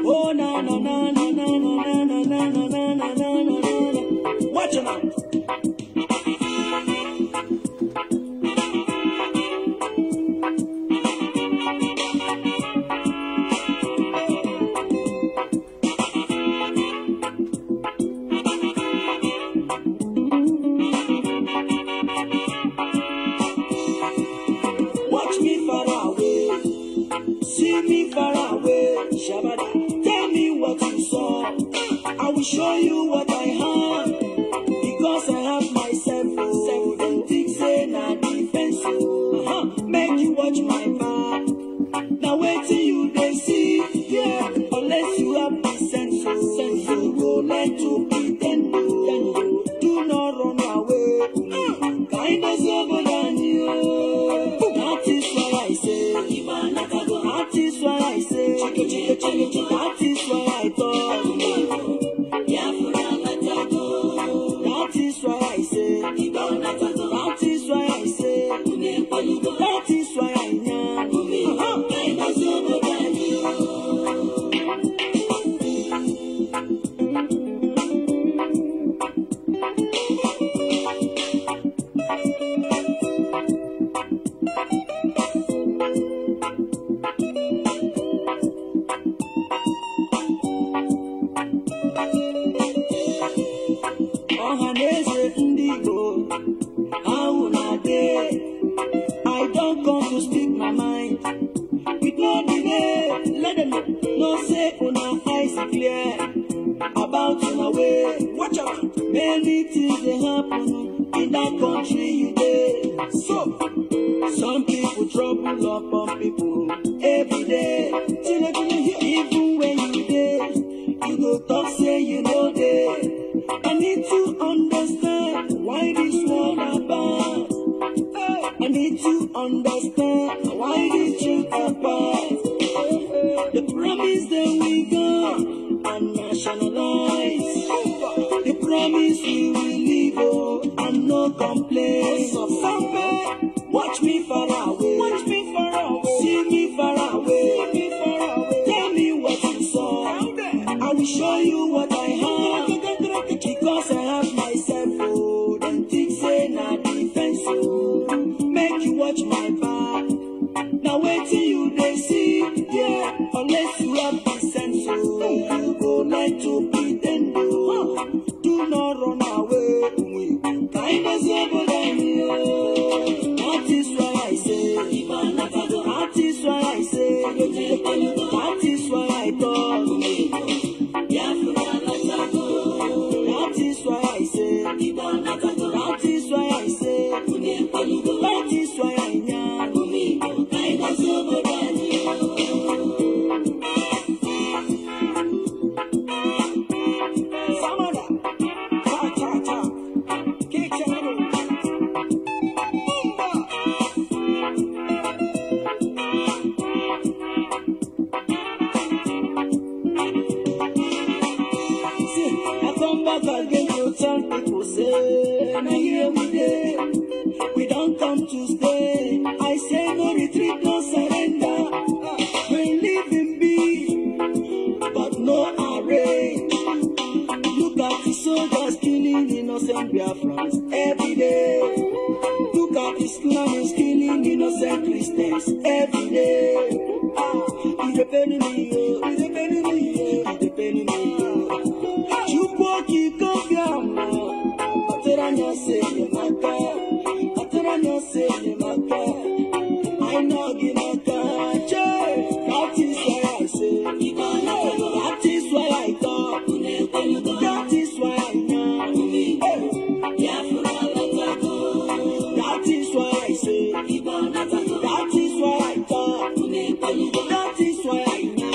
Oh na na na na na na na na na na na na na. Watch it out. Watch me far away, see me far away, Shabada. Tell me what you saw, I will show you what I have, because I have myself. Don't think say na defense. Make you watch my back. Now wait till you they see, yeah. Unless you have the sense, you go let to pretend. Do not run away. Kind of over than you. That is why I say. That is why I say. That is why I talk. That is why I say. That is why I say. That is why I know. I don't come to speak my mind with no delay. Let them know say on our eyes clear about my way. Watch out, many things they happen in that country you did. So some people trouble upon people every day. Even when you did, you go talk say you know they. I need to understand why this one about. I need to understand why this trip apart. The promise that we got and nationalize. The promise we will live and no complaints. Somewhere, watch me far away. Watch me far away. See me far away. See me far away. Tell me what you saw. I will show you what I have. Because I have myself. Oh, don't think say na defense. Make you watch my back. Now wait till you they see, yeah. Unless you have the sense, you go like to pretend. Do not run away. Kind of over than you. That is why I say. That is why I say. That is why I talk. That is why I say. That is why I say. That is why I know. Samara, cha cha cha, kitchen. See, I come back again to tell people say, now here we dey. We don't come to stay. I say no retreat, no surrender. We live in peace, but no arrange. Look at the soldiers killing innocent Biafrans every day. Look at Islamists killing innocent Christians every day. It's depending me, it's depending me, it's depending me. Chukwaki Kofiama, Ateranya say Maka. I know Ginaka, that is why I say, that is why I talk, that is why I know, that is why I say, that is why I talk, that is why I know,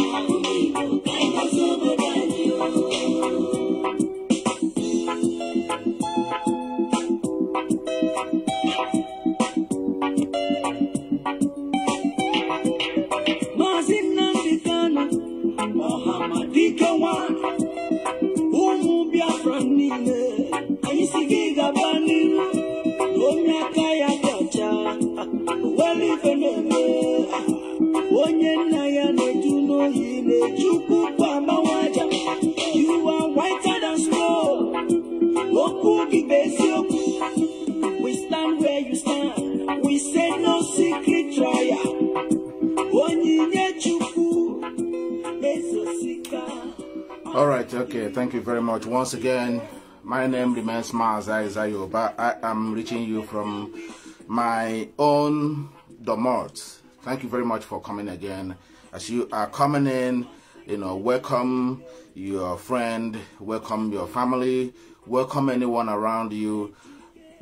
Mazi Nnamdi Kanu, Umu Biafra nile, Ayisigiga baniru, Omyaka ya well even onye na ya na-eju n'oyi na-ejukwu kwamba waja. You are whiter than snow. Okwu gị bụ eziokwu. We stand where you stand. We say no secret trial. Onyinye chukwu mesosika. All right, okay, thank you very much. Once again, my name remains Mazi. I am reaching you from my own domot. Thank you very much for coming again. As you are coming in, you know, welcome your friend, welcome your family, welcome anyone around you.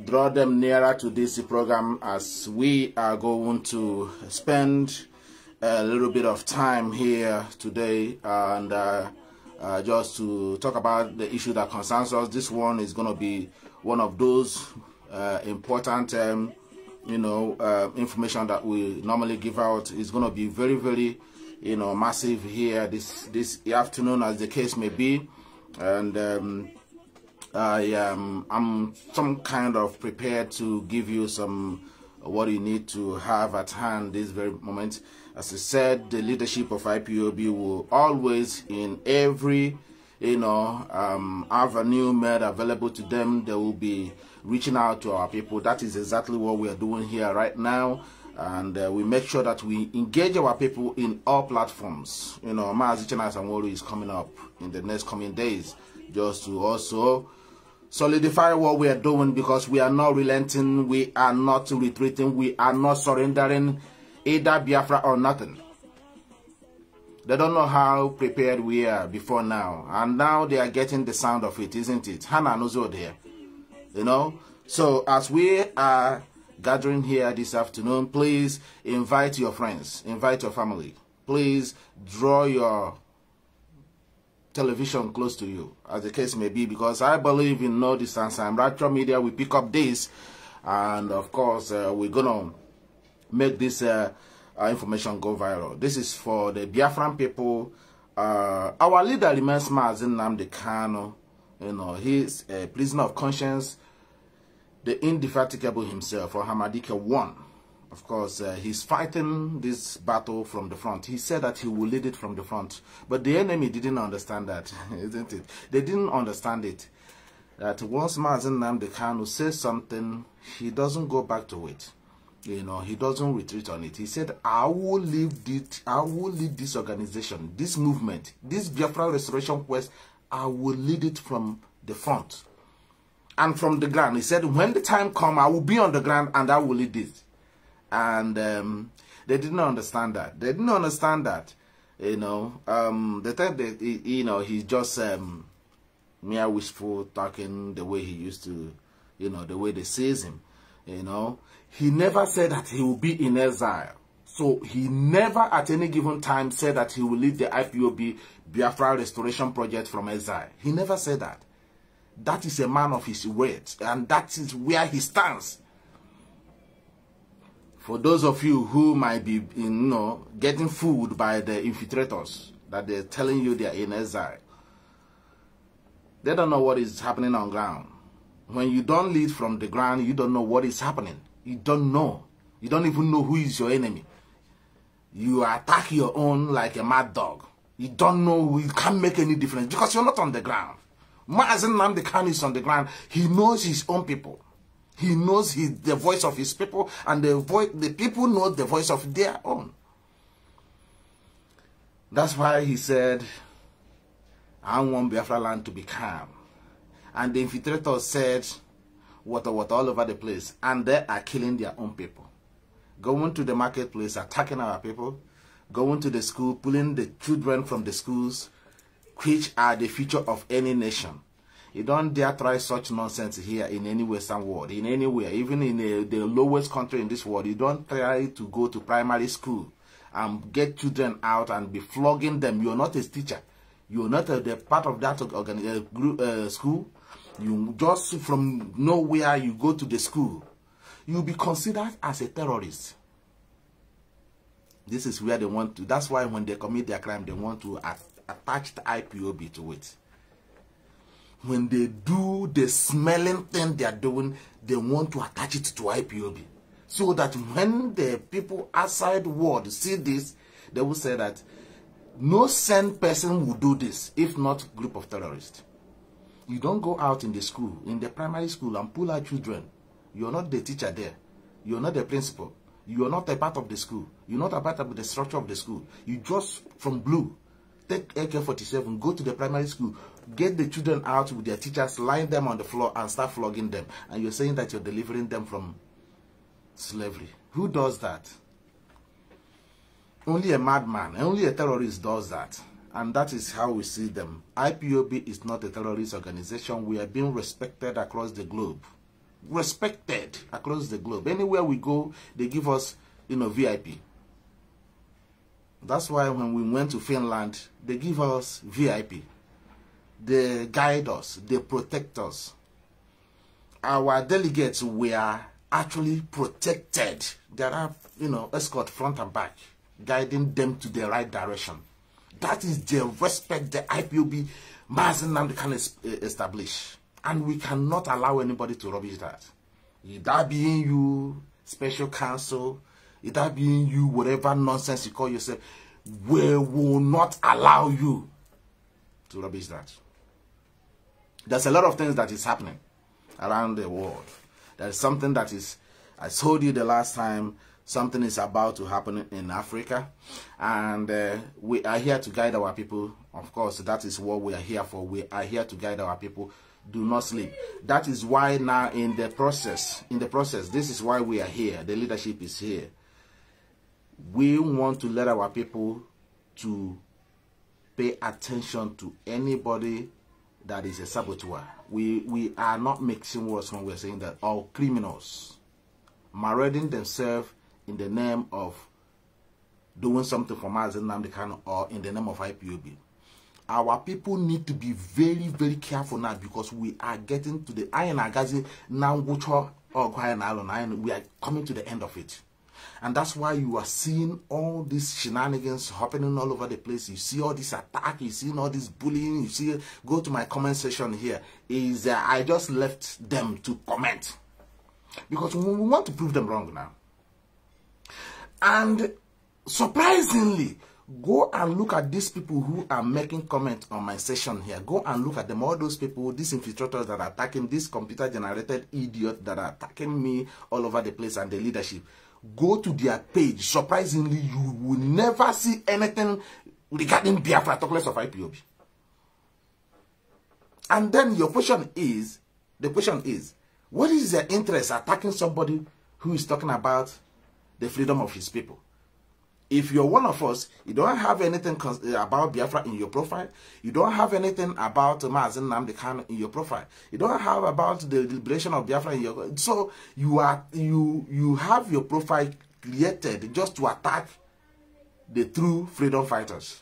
Draw them nearer to this program as we are going to spend a little bit of time here today and just to talk about the issue that concerns us. This one is going to be one of those important information that we normally give out. Is going to be very, very massive here this afternoon, as the case may be. And I'm some kind of prepared to give you some what you need to have at hand this very moment. As I said, the leadership of IPOB will always, in every avenue made available to them, they will be reaching out to our people. That is exactly what we are doing here right now, and we make sure that we engage our people in all platforms. Mazi Samwolu is coming up in the next coming days, just to also solidify what we are doing, because we are not relenting, we are not retreating, we are not surrendering either Biafra or nothing. They don't know how prepared we are before now, and now they are getting the sound of it, isn't it? Hana knows what there, So as we are gathering here this afternoon, please invite your friends, invite your family. Please draw your television close to you, as the case may be, because I believe in no distance and Rapture Media will pick up this, and of course we're gonna make this information go viral. This is for the Biafran people. Our leader remains Mazi Nnamdi Kanu. He's a prisoner of conscience, the indefatigable himself, or Hamadike 1. Of course, he's fighting this battle from the front. He said that he will lead it from the front. But the enemy didn't understand that, isn't it? They didn't understand it. That once Mazi Nnamdi Kanu says something, he doesn't go back to it. He doesn't retreat on it. He said, I will lead this organization, this movement, this Biafra restoration quest, I will lead it from the front and from the ground. He said, when the time comes, I will be on the ground and I will lead it. And they didn't understand that. They didn't understand that. They thought that, he's just mere wishful talking, the way he used to, the way they sees him. He never said that he will be in exile. So he never at any given time said that he will lead the IPOB Biafra restoration project from exile. He never said that. That is a man of his words, and that is where he stands. For those of you who might be, getting fooled by the infiltrators, that they're telling you they are in exile, they don't know what is happening on ground. When you don't lead from the ground, you don't know what is happening. You don't know. You don't even know who is your enemy. You attack your own like a mad dog. You don't know. You can't make any difference because you're not on the ground. Mazi Nnamdi Kanu is on the ground. He knows his own people. He knows the voice of his people, and the people know the voice of their own. That's why he said, I want Biafra land to be calm. And the infiltrators said, water all over the place. And they are killing their own people. Going to the marketplace, attacking our people. Going to the school, pulling the children from the schools, which are the future of any nation. You don't dare try such nonsense here in any Western world, in anywhere, even in the lowest country in this world. You don't try to go to primary school and get children out and be flogging them. You're not a teacher. You're not a part of that school. You just from nowhere, you go to the school. You'll be considered as a terrorist. This is where they want to. That's why when they commit their crime, they want to attach the IPOB to it. When they do the smelling thing they are doing, they want to attach it to IPOB. So that when the people outside the world see this, they will say that no sane person will do this, if not a group of terrorists. You don't go out in the school, in the primary school, and pull out children. You're not the teacher there. You're not the principal. You're not a part of the school. You're not a part of the structure of the school. You just, from blue, take AK-47, go to the primary school, get the children out with their teachers, line them on the floor, and start flogging them. And you're saying that you're delivering them from slavery. Who does that? Only a madman, only a terrorist does that. And that is how we see them. IPOB is not a terrorist organization. We are being respected across the globe. Respected across the globe. Anywhere we go, they give us, VIP. That's why when we went to Finland, they give us VIP. They guide us. They protect us. Our delegates were actually protected. There are, escort front and back, guiding them to the right direction. That is the respect the IPOB, Mazi Nnamdi can establish. And we cannot allow anybody to rubbish that. That being you, special counsel, that being you, whatever nonsense you call yourself, we will not allow you to rubbish that. There's a lot of things that is happening around the world. There's something that is, I told you the last time, something is about to happen in Africa, and we are here to guide our people. Of course, that is what we are here for. We are here to guide our people. Do not sleep. That is why now in the process, this is why we are here. The leadership is here. We want to let our people to pay attention to anybody that is a saboteur. We are not mixing words when we're saying that all criminals marading themselves in the name of doing something for Mazi Nnamdi Kanu or in the name of IPOB. Our people need to be very, very careful now, because we are getting to the we are coming to the end of it. And that's why you are seeing all these shenanigans happening all over the place. You see all this attack, you see all this bullying, you see, go to my comment section here. I just left them to comment, because we want to prove them wrong now. And surprisingly, go and look at these people who are making comments on my session here. Go and look at them. All those people, these infiltrators that are attacking, these computer-generated idiots that are attacking me all over the place and the leadership. Go to their page. Surprisingly, you will never see anything regarding Biafra, talk less of IPOB. And then the question is, what is their interest attacking somebody who is talking about the freedom of his people? If you're one of us, you don't have anything about Biafra in your profile. You don't have anything about Mazi Nnamdi Kanu in your profile. You don't have about the liberation of Biafra in your. So you have your profile created just to attack the true freedom fighters.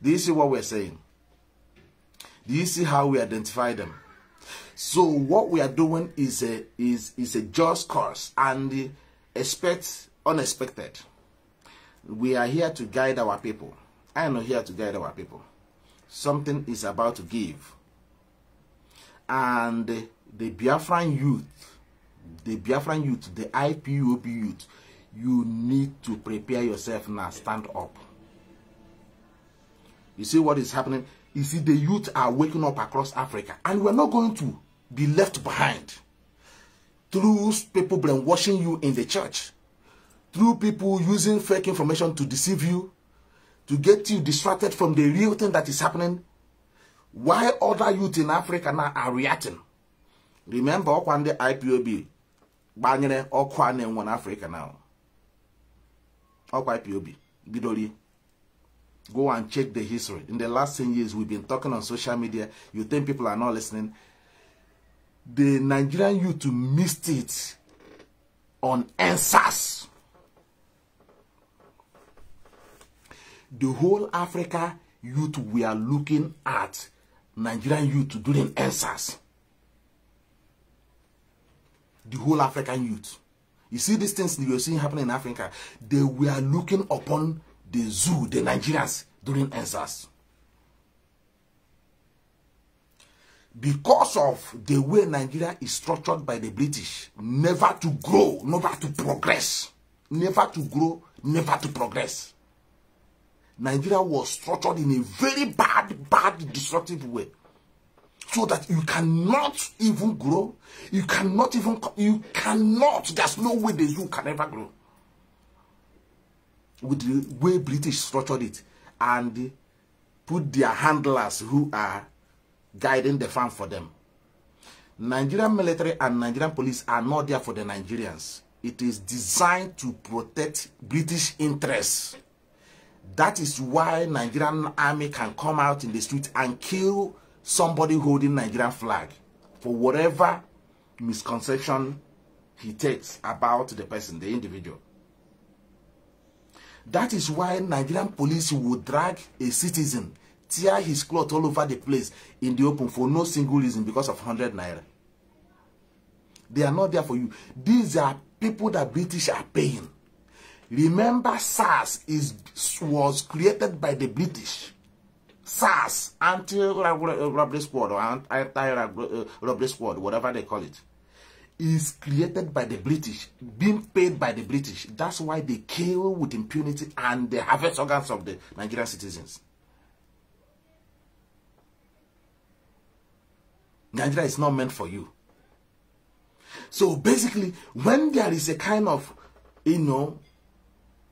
Do you see what we're saying? Do you see how we identify them? So what we are doing is a just cause, and expect unexpected. We are here to guide our people. I am not here to guide our people. Something is about to give. And the Biafran youth, the IPOB youth, you need to prepare yourself now. Stand up. You see what is happening? You see the youth are waking up across Africa. And we're not going to be left behind through people brainwashing you in the church. Through people using fake information to deceive you, to get you distracted from the real thing that is happening, why other youth in Africa now are reacting. Remember, when the IPOB, Banyere, Okwane in Africa now. IPOB, Bidori. Go and check the history. In the last 10 years, we've been talking on social media. You think people are not listening? The Nigerian youth missed it on NSAS. The whole Africa youth, we are looking at Nigerian youth during NSAS. The whole African youth. You see these things you're seeing happening in Africa, they were looking upon the zoo, the Nigerians, during NSAS. because of the way Nigeria is structured by the British, never to grow, never to progress, never to grow, never to progress. Nigeria was structured in a very bad, destructive way. So that you cannot even grow, you cannot, there's no way the zoo can ever grow. With the way British structured it and put their handlers who are guiding the farm for them. Nigerian military and Nigerian police are not there for the Nigerians. It is designed to protect British interests. That is why Nigerian army can come out in the street and kill somebody holding Nigerian flag for whatever misconception he takes about the person, the individual. That is why Nigerian police would drag a citizen, tear his cloth all over the place in the open for no single reason because of 100 naira. They are not there for you. These are people that British are paying. Remember, SARS was created by the British. SARS, anti-robbery squad or anti-robbery squad, whatever they call it, is created by the British, being paid by the British. That's why they kill with impunity and they harvest organs of the Nigerian citizens. Nigeria is not meant for you. So basically, when there is a kind of,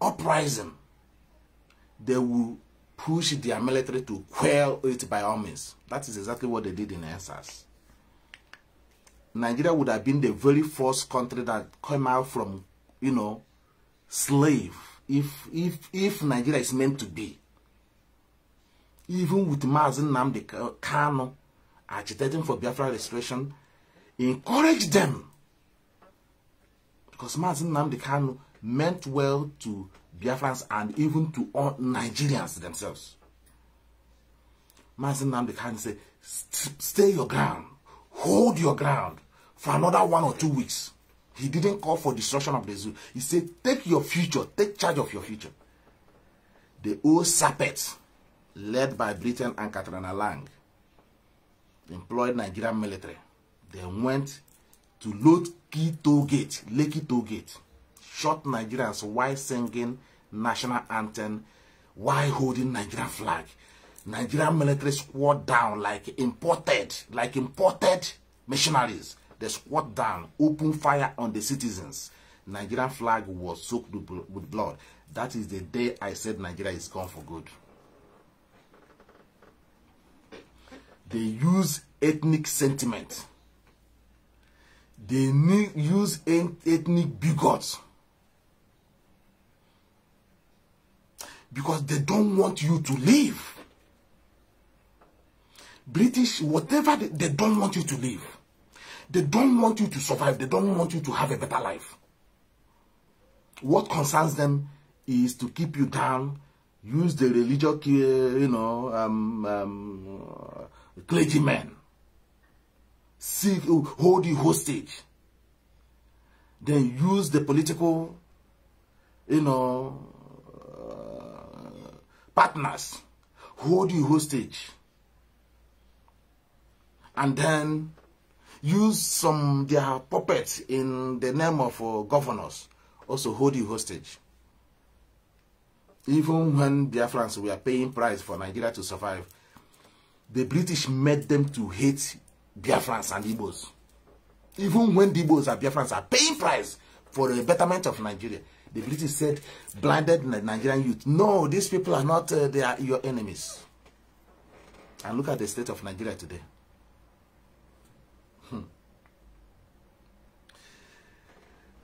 uprising, they will push their military to quell it by all means. That is exactly what they did in SARS. Nigeria would have been the very first country that came out from, slave. If Nigeria is meant to be. Even with Mazi Nnamdi, Kanu, agitating for Biafra restoration, encourage them. Because Mazi Nnamdi Kanu meant well to Biafrans and even to all Nigerians themselves. Mazi Nnamdi Kanu said, stay your ground, hold your ground for another 1 or 2 weeks. He didn't call for destruction of the zoo. He said, take your future, take charge of your future. The old Sapets, led by Britain and Katrina Lang, employed Nigerian military. They went to Lekki Toll Gate, shot Nigerians while singing national anthem, while holding Nigerian flag. Nigerian military squad down like imported missionaries. They squat down, open fire on the citizens. Nigerian flag was soaked with blood. That is the day I said Nigeria is gone for good. They use ethnic sentiment. They use ethnic bigots. Because they don't want you to live. British, whatever, they don't want you to live. They don't want you to survive. They don't want you to have a better life. What concerns them is to keep you down, use the religious, clergymen, hold you hostage, then use the political, partners, hold you hostage, and then use their puppets in the name of governors, also hold you hostage. Even when Biafrans were paying price for Nigeria to survive, the British made them to hate Biafrans and Igbos. Even when the Igbos and Biafrans are paying price for the betterment of Nigeria, the British said, blinded Nigerian youth, no, these people are not, they are your enemies. And look at the state of Nigeria today.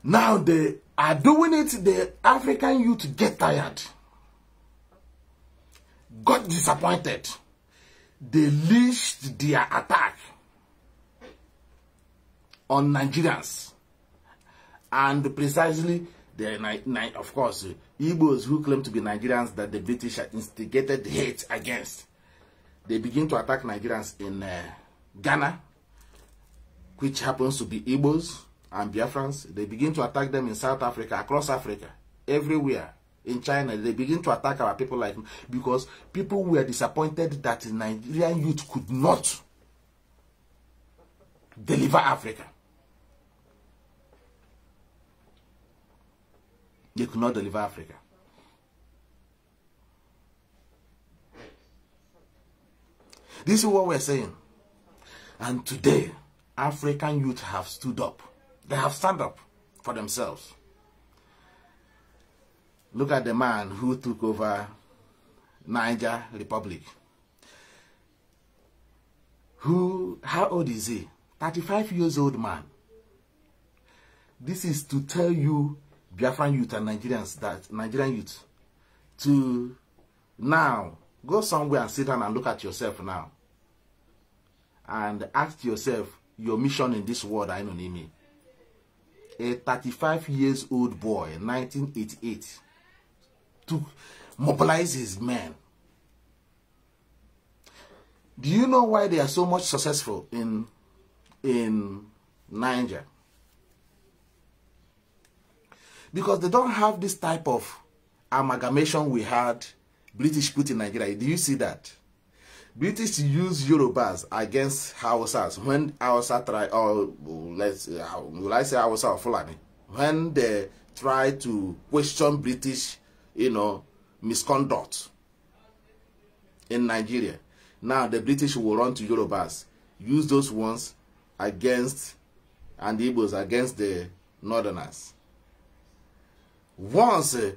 Now they are doing it, the African youth get tired, got disappointed. They leashed their attack on Nigerians. And precisely, of course, Igbos who claim to be Nigerians that the British instigated hate against. They begin to attack Nigerians in Ghana, which happens to be Igbos and Biafrans. They begin to attack them in South Africa, across Africa, everywhere. In China, they begin to attack our people because people were disappointed that Nigerian youth could not deliver Africa. They could not deliver Africa. This is what we're saying. And today, African youth have stood up. They have stand up for themselves. Look at the man who took over Niger Republic. How old is he? 35 years old man. This is to tell you, Biafran youth and Nigerians, that Nigerian youth, to now go somewhere and sit down and look at yourself now. And ask yourself your mission in this world. I know me. A 35 years old boy in 1988 to mobilize his men. Do you know why they are so much successful in Niger? Because they don't have this type of amalgamation we had British put in Nigeria. Do you see that? British use Yorubas against Hausas when Hausa try, or will I say Hausa or Fulani, when they try to question British, misconduct in Nigeria. Now the British will run to Yorubas, use those ones against, and the Igbos against the Northerners. Once the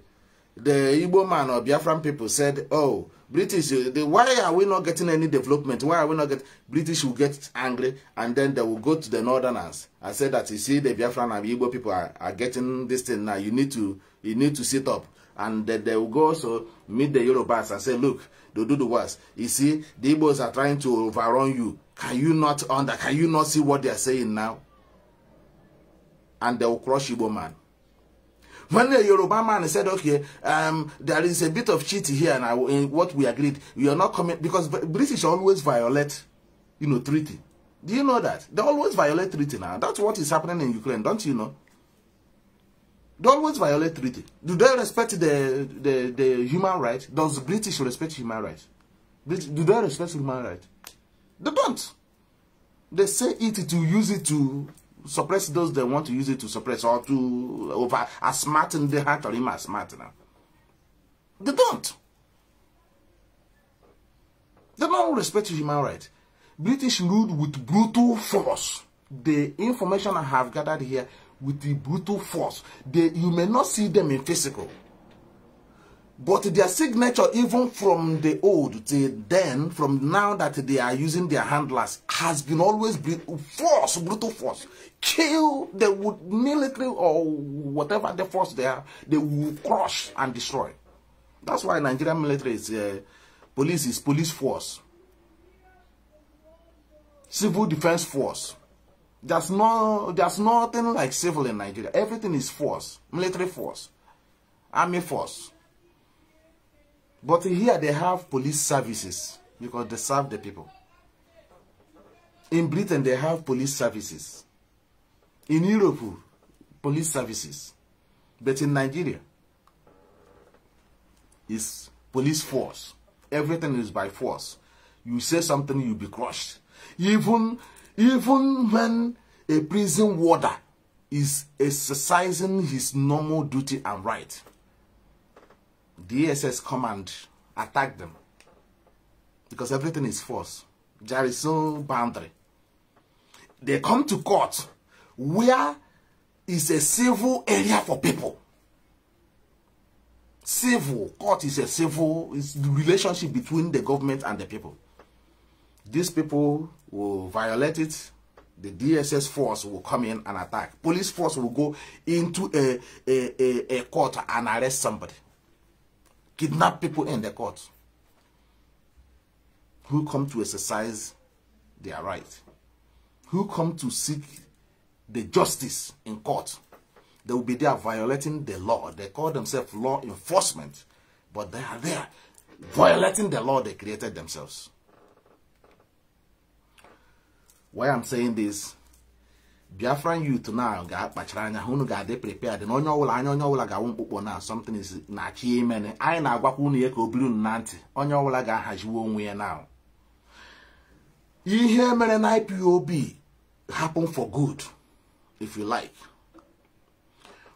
Igbo man or Biafran people said, oh, British, why are we not getting any development? Why are we not getting... British will get angry, and then they will go to the Northerners and say that, you see, the Biafran and Igbo people are getting this thing now. You need to sit up. And then they will go also meet the Yorubas and say, look, they do the worst. You see, the Igbos are trying to overrun you. Can you not see what they are saying now? And they will crush Igbo man. When the Yoruba man said, okay, there is a bit of cheat here, and in what we agreed, we are not coming, because British always violate, treaty. Do you know that? They always violate treaty now. That's what is happening in Ukraine, don't you know? They always violate treaty. Do they respect the human rights? Does British respect human rights? Do they respect human rights? They don't. They say it to use it to suppress those they want to use it to suppress, or to smarten the heart or him smart now. They don't. They don't respect human rights. British ruled with brutal force. The information I have gathered here, with the brutal force. You may not see them in physical, but their signature, even from the old till then, from now that they are using their handlers, has been always brutal force. Kill the military or whatever the force they are, they will crush and destroy. That's why Nigerian military is police force, civil defense force. There's nothing like civil in Nigeria. Everything is force, military force, army force. But here they have police services because they serve the people. In Britain they have police services. In Europe, police services. But in Nigeria, it's police force. Everything is by force. You say something, you'll be crushed. Even when a prison warder is exercising his normal duty and right, the SS come and attack them. Because everything is force. There is no boundary. They come to court where is a civil area for people. Civil court is it's the relationship between the government and the people. These people will violate it. The DSS force will come in and attack. Police force will go into a court and arrest somebody. Kidnap people in the court who come to exercise their right, who come to seek the justice in court. They will be there violating the law. They call themselves law enforcement, but they are there violating the law they created themselves. Why I'm saying this, Biafran youth now got pachranya, who got they prepared, and on your will I won't now something is not chi many. I na Wakuni echo blue Nnamdi, on your will has you own way now. You hear me an IPOB, happen for good, if you like.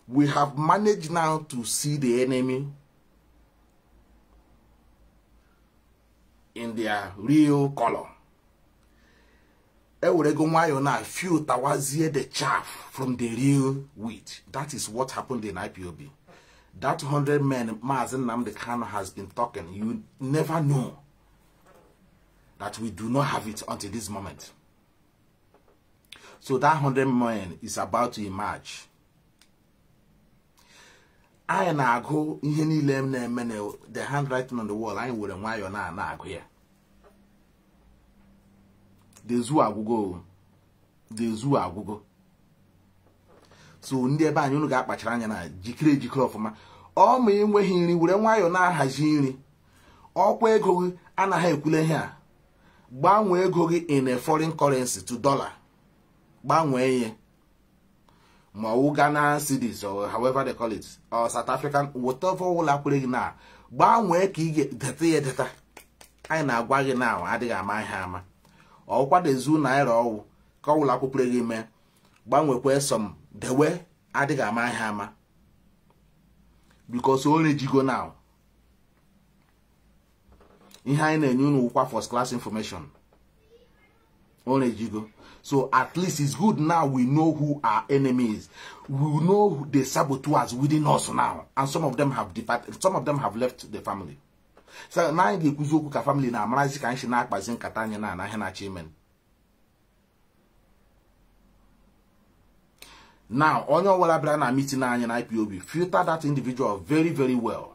We have managed now to see the enemy in their real color. Filter the chaff from the real wheat. That is what happened in IPOB. That 100 men Mazi Nnamdi Kanu has been talking. You never know that we do not have it until this moment. So that 100 men is about to emerge. I na go ihe niile m na-eme the handwriting on the wall. I were nwayọ na agụ ya. The zoo agwụgo. So ndị ebe anyị unu ga-akpachara anya na jikere ọfụma. Ọ ma enweghị nri were nwayọ na-ahazi nri. Ọkwa ego gị anaghị ekwule ihe a. Gbanwee ego gị in a foreign currency to dollar. Gbanwee ihe. Ma Ghana cedis or however they call it, or South African, whatever will happen now. Gbanwee ka ị deta. Anyị na-agwa gị now adịghị ama ihe ama. Ọkwa the zoo naira ọwụ ka ọ wụla akwụkwọ gị mee. Gbanwekwa some dewe adịghị ama ihe ama. Because only jigo now. Ihe anyị na-enye unu kwa first class information. Only jigo. So at least it's good now we know who our enemy is. We know the saboteurs within us now. And some of them have departed. Some of them have left the family. So now the Kuzoku family na amarazi ka nshi na akpazi nkata anya na anaghị na chimen. Now, onye ọwụla bịara na meeting anya na IPOB, filter that individual very, very well.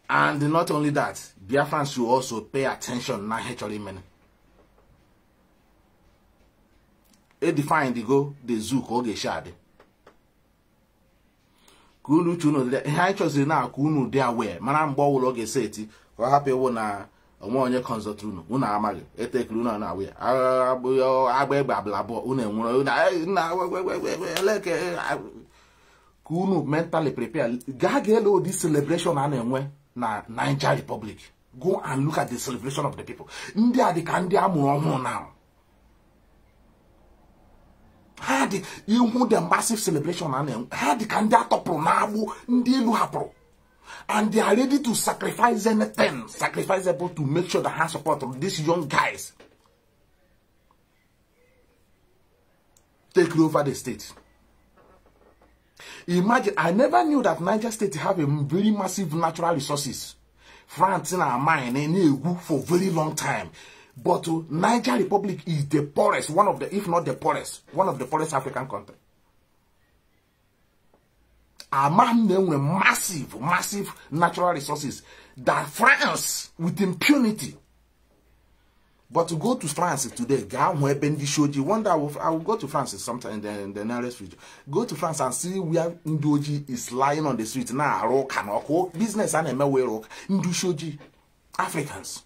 And not only that, Biafrans should also pay attention na actually men. E define the zoo ka oge shade. Kunu chuno ihe choose na kunu dey aware. Mana mgbe ọwụla oge seti, ka happy wo na onwe onye consult unu. Unu amaghị, etekuru na na aware. Agba egbe ablabo unu enwere na eleke kunu mentally prepare. Gagelo this celebration a na-enwe na Niger Republic. Go and look at the celebration of the people. Ndị a dị ka ndị amụrụ ọhụrụ now. Had the massive celebration and had the candidate and they are ready to sacrifice anything, sacrificable to make sure the hand support of these young guys take over the state. Imagine, I never knew that Niger State have a very massive natural resources. France in our mine for very long time. But Niger Republic is the poorest, one of the, if not the poorest, one of the poorest African countries. Our man were massive natural resources that France with impunity. But to go to France today, one day I will go to France sometime in the nearest future. Go to France and see where Ndoji is lying on the street now. Rock business and rock Ndushoji, Africans.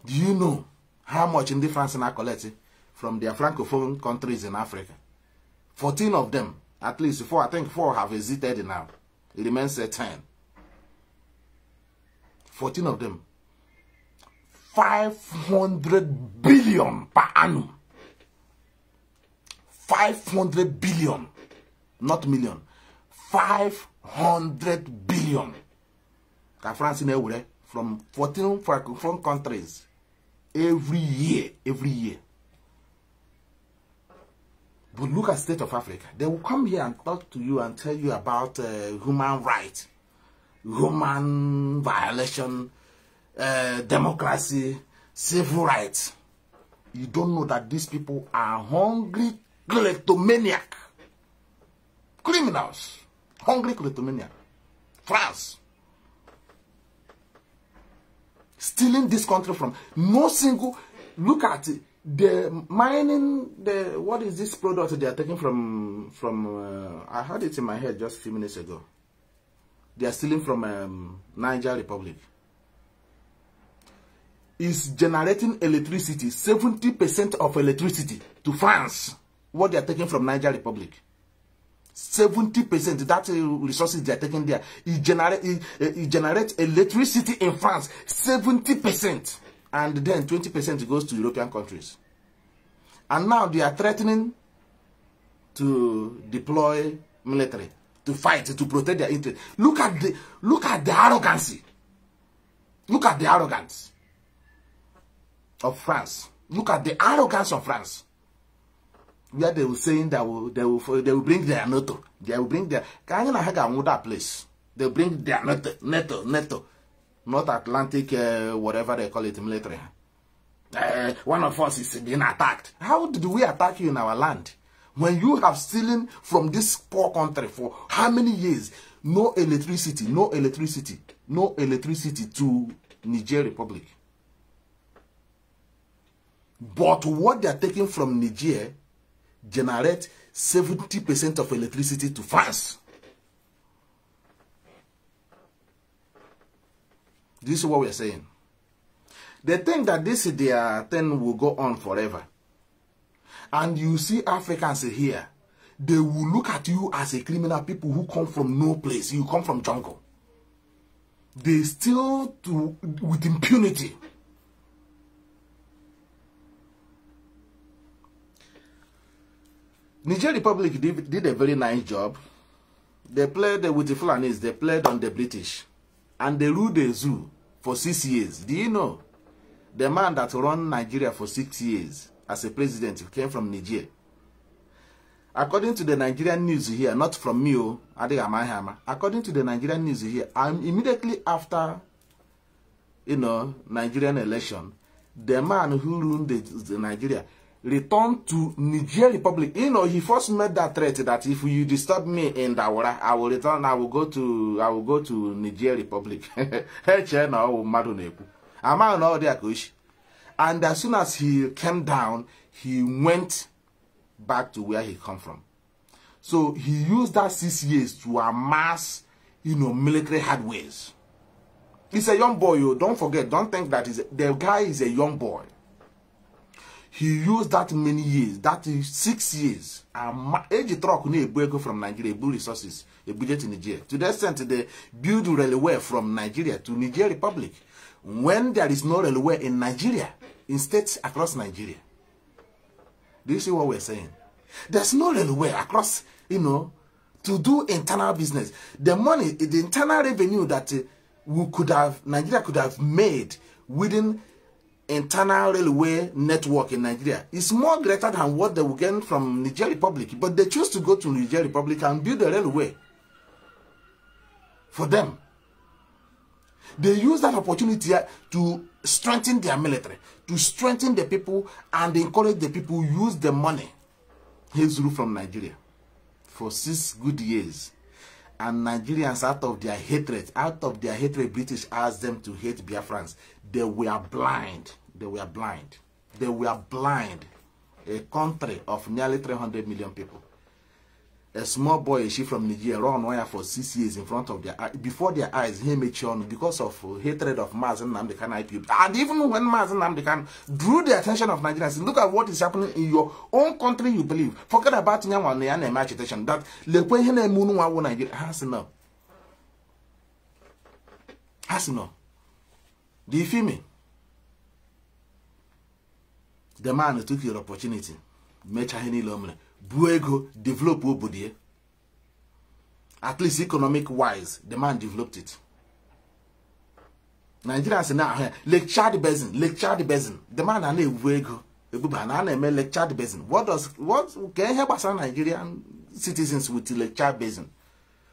Do you know how much in difference are collected from their francophone countries in Africa? 14 of them, at least 4, I think 4 have exited now. It remains 10. 14 of them. 500 billion per annum. 500 billion, not million. 500 billion. France in from 14 francophone countries every year. But look at the state of Africa. They will come here and talk to you and tell you about human rights, human violation, democracy, civil rights. You don't know that these people are hungry kleptomaniac, criminals, hungry kleptomaniac. France. Stealing this country from no single. Look at it. The mining. What is this product they are taking from? I had it in my head just a few minutes ago. They are stealing from Niger Republic. Is generating electricity. 70% of electricity to France. What they are taking from Niger Republic. 70%, that resources they are taking there, it generates electricity in France, 70%. And then 20% goes to European countries. And now they are threatening to deploy military, to fight, to protect their interests. Look at the arrogancy. Look at the arrogance of France. Look at the arrogance of France. Where they were saying that they will bring their NATO. They will bring their that place. They will bring their NATO. North Atlantic, whatever they call it, military. One of us is being attacked. How did we attack you in our land? When you have stolen from this poor country for how many years? No electricity to Niger Republic. But what they are taking from Niger generate 70% of electricity to France. This is what we are saying. They think that this is their thing will go on forever. And you see Africans here, they will look at you as a criminal, people who come from no place. You come from jungle. They steal with impunity. Niger Republic did a very nice job. They played with the Fulanis, they played on the British. And they ruled the zoo for 6 years. Do you know? The man that ran Nigeria for 6 years as a president came from Niger. According to the Nigerian news here, not from me, according to the Nigerian news here, immediately after, Nigerian election, the man who ruled the Nigeria returned to Niger Republic. He first made that threat that if you disturb me in Dawara, I will return. I will go to Niger Republic. And as soon as he came down, he went back to where he come from. So he used that 6 years to amass, military hardwares. He's a young boy. Don't forget. Don't think that the guy is a young boy. He used that many years, that is 6 years. Age truck from Nigeria, build resources, a budget in Nigeria. To the extent they build railway from Nigeria to Niger Republic. When there is no railway in Nigeria, in states across Nigeria. Do you see what we're saying? There's no railway across, to do internal business. The money, the internal revenue that Nigeria could have made within internal railway network in Nigeria is more greater than what they will get from Niger Republic. But they choose to go to Niger Republic and build a railway for them. They use that opportunity to strengthen their military, to strengthen the people and encourage the people to use the money he's ruled from Nigeria for 6 good years. And Nigerians, out of their hatred, British asked them to hate Biafrans. They were blind. They were blind. They were blind. A country of nearly 300 million people. A small boy, she from Nigeria, run wire for 6 years in front of their eyes. Before their eyes, he made sure because of hatred of Mazi and Nnamdi Kanu Ipob. And even when Mazi and Nnamdi Kanu drew the attention of Nigerians, look at what is happening in your own country, you believe. Forget about Nyanwa and agitation. That Nigeria has no. Has no. Do you feel me? The man who took your opportunity, Buego develop Obodie. At least economic wise, the man developed it. Nigerians now Lake Chad Basin. The man and Buego, Lake Chad Basin. What can help us Nigerian citizens with Lake Chad Basin?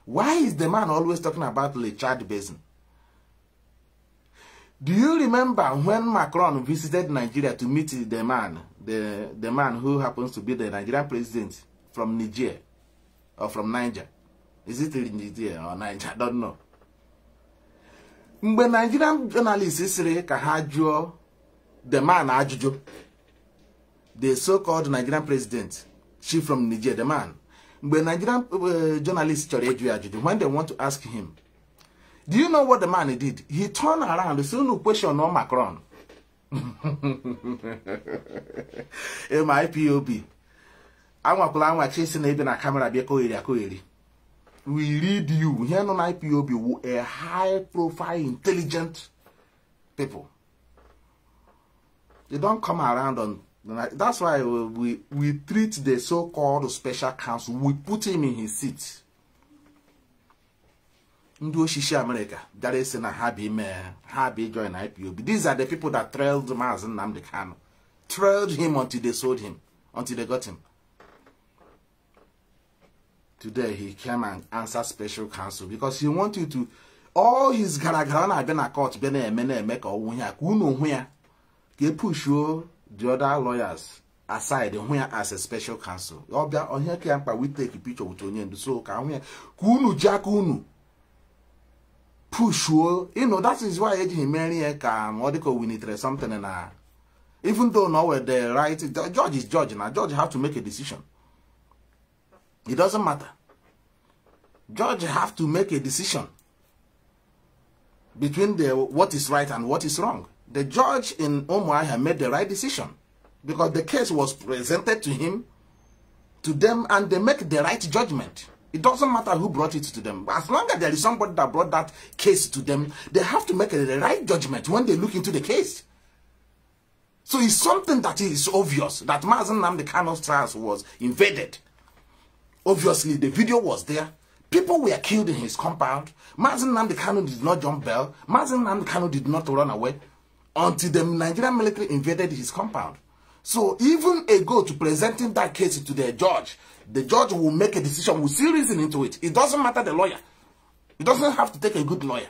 Why is the man always talking about Lake Chad Basin? Do you remember when Macron visited Nigeria to meet the man, the man who happens to be the Nigerian president from Niger or from Niger? Is it Niger or Niger? I don't know. When Nigerian journalists say Kahajo, the man Ajujo, the so-called Nigerian president, she from Niger, the man. When Nigerian journalists when they want to ask him, do you know what the man did? He turned around and said, no question on Macron. Ipob. I'm chasing even a camera be koiri. We read you. Here on IPOB, a high profile, intelligent people. They don't come around on. That's why we treat the so-called special counsel. We put him in his seat. Ndo Shishi America. That is in a happy join IPOB. These are the people that trailed Mazi Nnamdi Kanu. Trailed him until they sold him. Until they got him. Today he came and answered special counsel because he wanted to. All his garagana have been a court. Make or where. They push you the other lawyers aside when as a special counsel. On here camp we take a picture with Tony and so can we Kunu Jakunu push you know that is why him marry can what they call we need something and even though now the right the judge is judge now judge have to make a decision. It doesn't matter. Judge have to make a decision between the what is right and what is wrong. The judge in Omuahia made the right decision because the case was presented to him, to them, and they make the right judgment. It doesn't matter who brought it to them. As long as there is somebody that brought that case to them, they have to make the right judgment when they look into the case. So it's something that is obvious that Mazi Nnamdi Kanu's trials was invaded. Obviously, the video was there. People were killed in his compound. Mazi Nnamdi Kanu did not jump bail. Mazi Nnamdi Kanu did not run away until the Nigerian military invaded his compound. So even a go to presenting that case to the judge will make a decision, will see reason into it. It doesn't matter the lawyer. It doesn't have to take a good lawyer.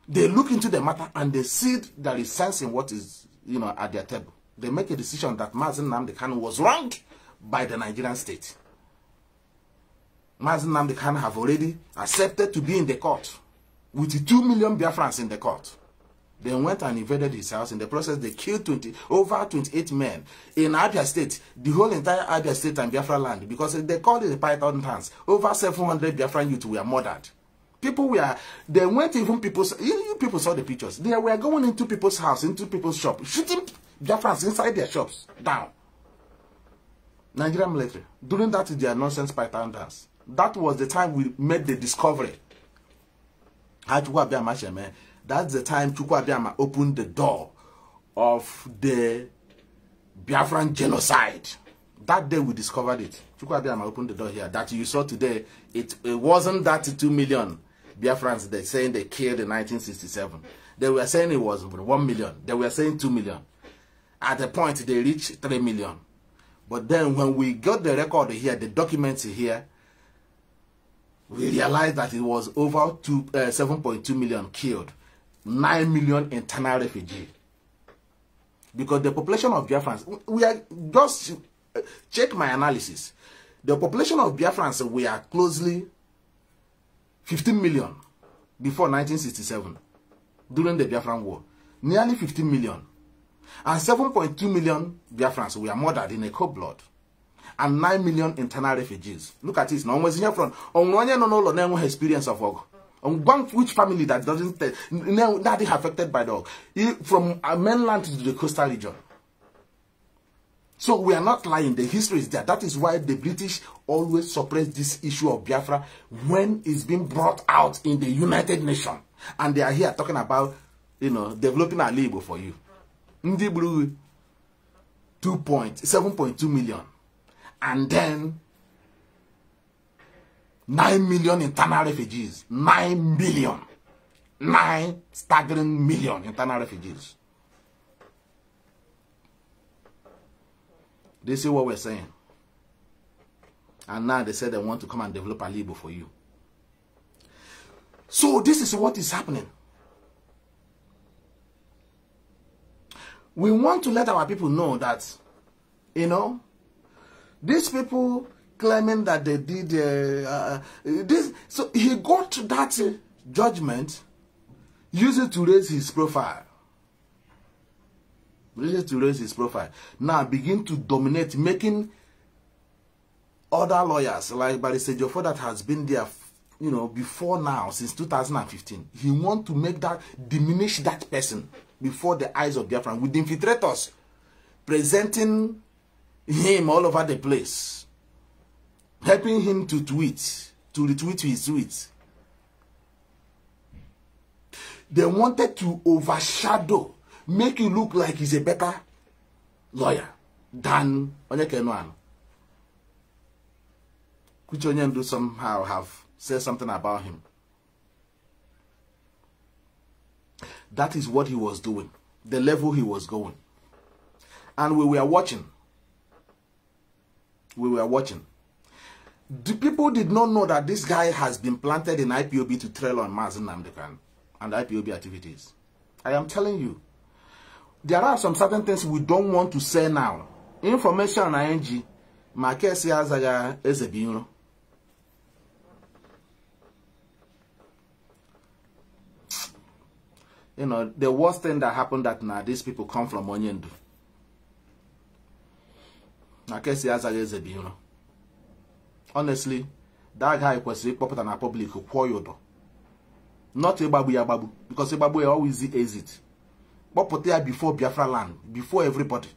They look into the matter and they see there is sense in what is, at their table. They make a decision that Mazi Nnamdi Kanu was wronged by the Nigerian state. Mazi Nnamdi Kanu have already accepted to be in the court with 2 million Biafrans in the court. They went and invaded his house. In the process, they killed over 28 men in Abia State, the whole entire Abia State and Biafra land, because they called it the Python Dance. Over 700 Biafran youth were murdered. They went even you people saw the pictures. They were going into people's house, into people's shop, shooting Biafrans inside their shops down. Nigerian military. During that, their nonsense Python Dance. That was the time we made the discovery. That's the time Chukwu Abiyama opened the door of the Biafran genocide. That day we discovered it. Chukwu Abiyama opened the door here. That you saw today, it wasn't that 2 million Biafrans they saying they killed in 1967. They were saying it was 1 million. They were saying 2 million. At the point, they reached 3 million. But then when we got the record here, the documents here, we realized that it was over 7.2 million killed. 9 million internal refugees. Because the population of Biafrans, we are just check my analysis. The population of Biafrans we are closely 15 million before 1967 during the Biafran War. Nearly 15 million. And 7.2 million Biafrans were murdered in a cold blood. And 9 million internal refugees. Look at this. Now, almost here from no experience of Ogo. Which family that doesn't that is affected by the from mainland to the coastal region. So we are not lying. The history is there. That is why the British always suppress this issue of Biafra when it's being brought out in the United Nations, and they are here talking about developing a label for you. Ndi Blue 7.2 million, and then 9 million internal refugees. 9 million. 9 staggering million internal refugees. They see what we're saying. And now they say they want to come and develop a label for you. So this is what is happening. We want to let our people know that, these people claiming that they did this. So he got that judgment, used it to raise his profile. Now begin to dominate, making other lawyers like Barrister Jofo that has been there, before now, since 2015. He want to make that, diminish that person before the eyes of Biafran with infiltrators presenting him all over the place, helping him to tweet, to retweet his tweets. They wanted to overshadow, make you look like he's a better lawyer than Onyekenu. Which Onyendu somehow have said something about him. That is what he was doing, the level he was going. And we were watching. We were watching. The people did not know that this guy has been planted in IPOB to trail on Mazi Nnamdi and IPOB activities. I am telling you, there are some certain things we don't want to say now. Information on ING, Makesi Azaga Ezebino. You know, the worst thing that happened that now these people come from Onyendu. Makesi Azaga Ezebino. Honestly, that guy was popular in the public who not Ebabu Yababu, because Ebabu always exit. But put there before Biafra land, before everybody.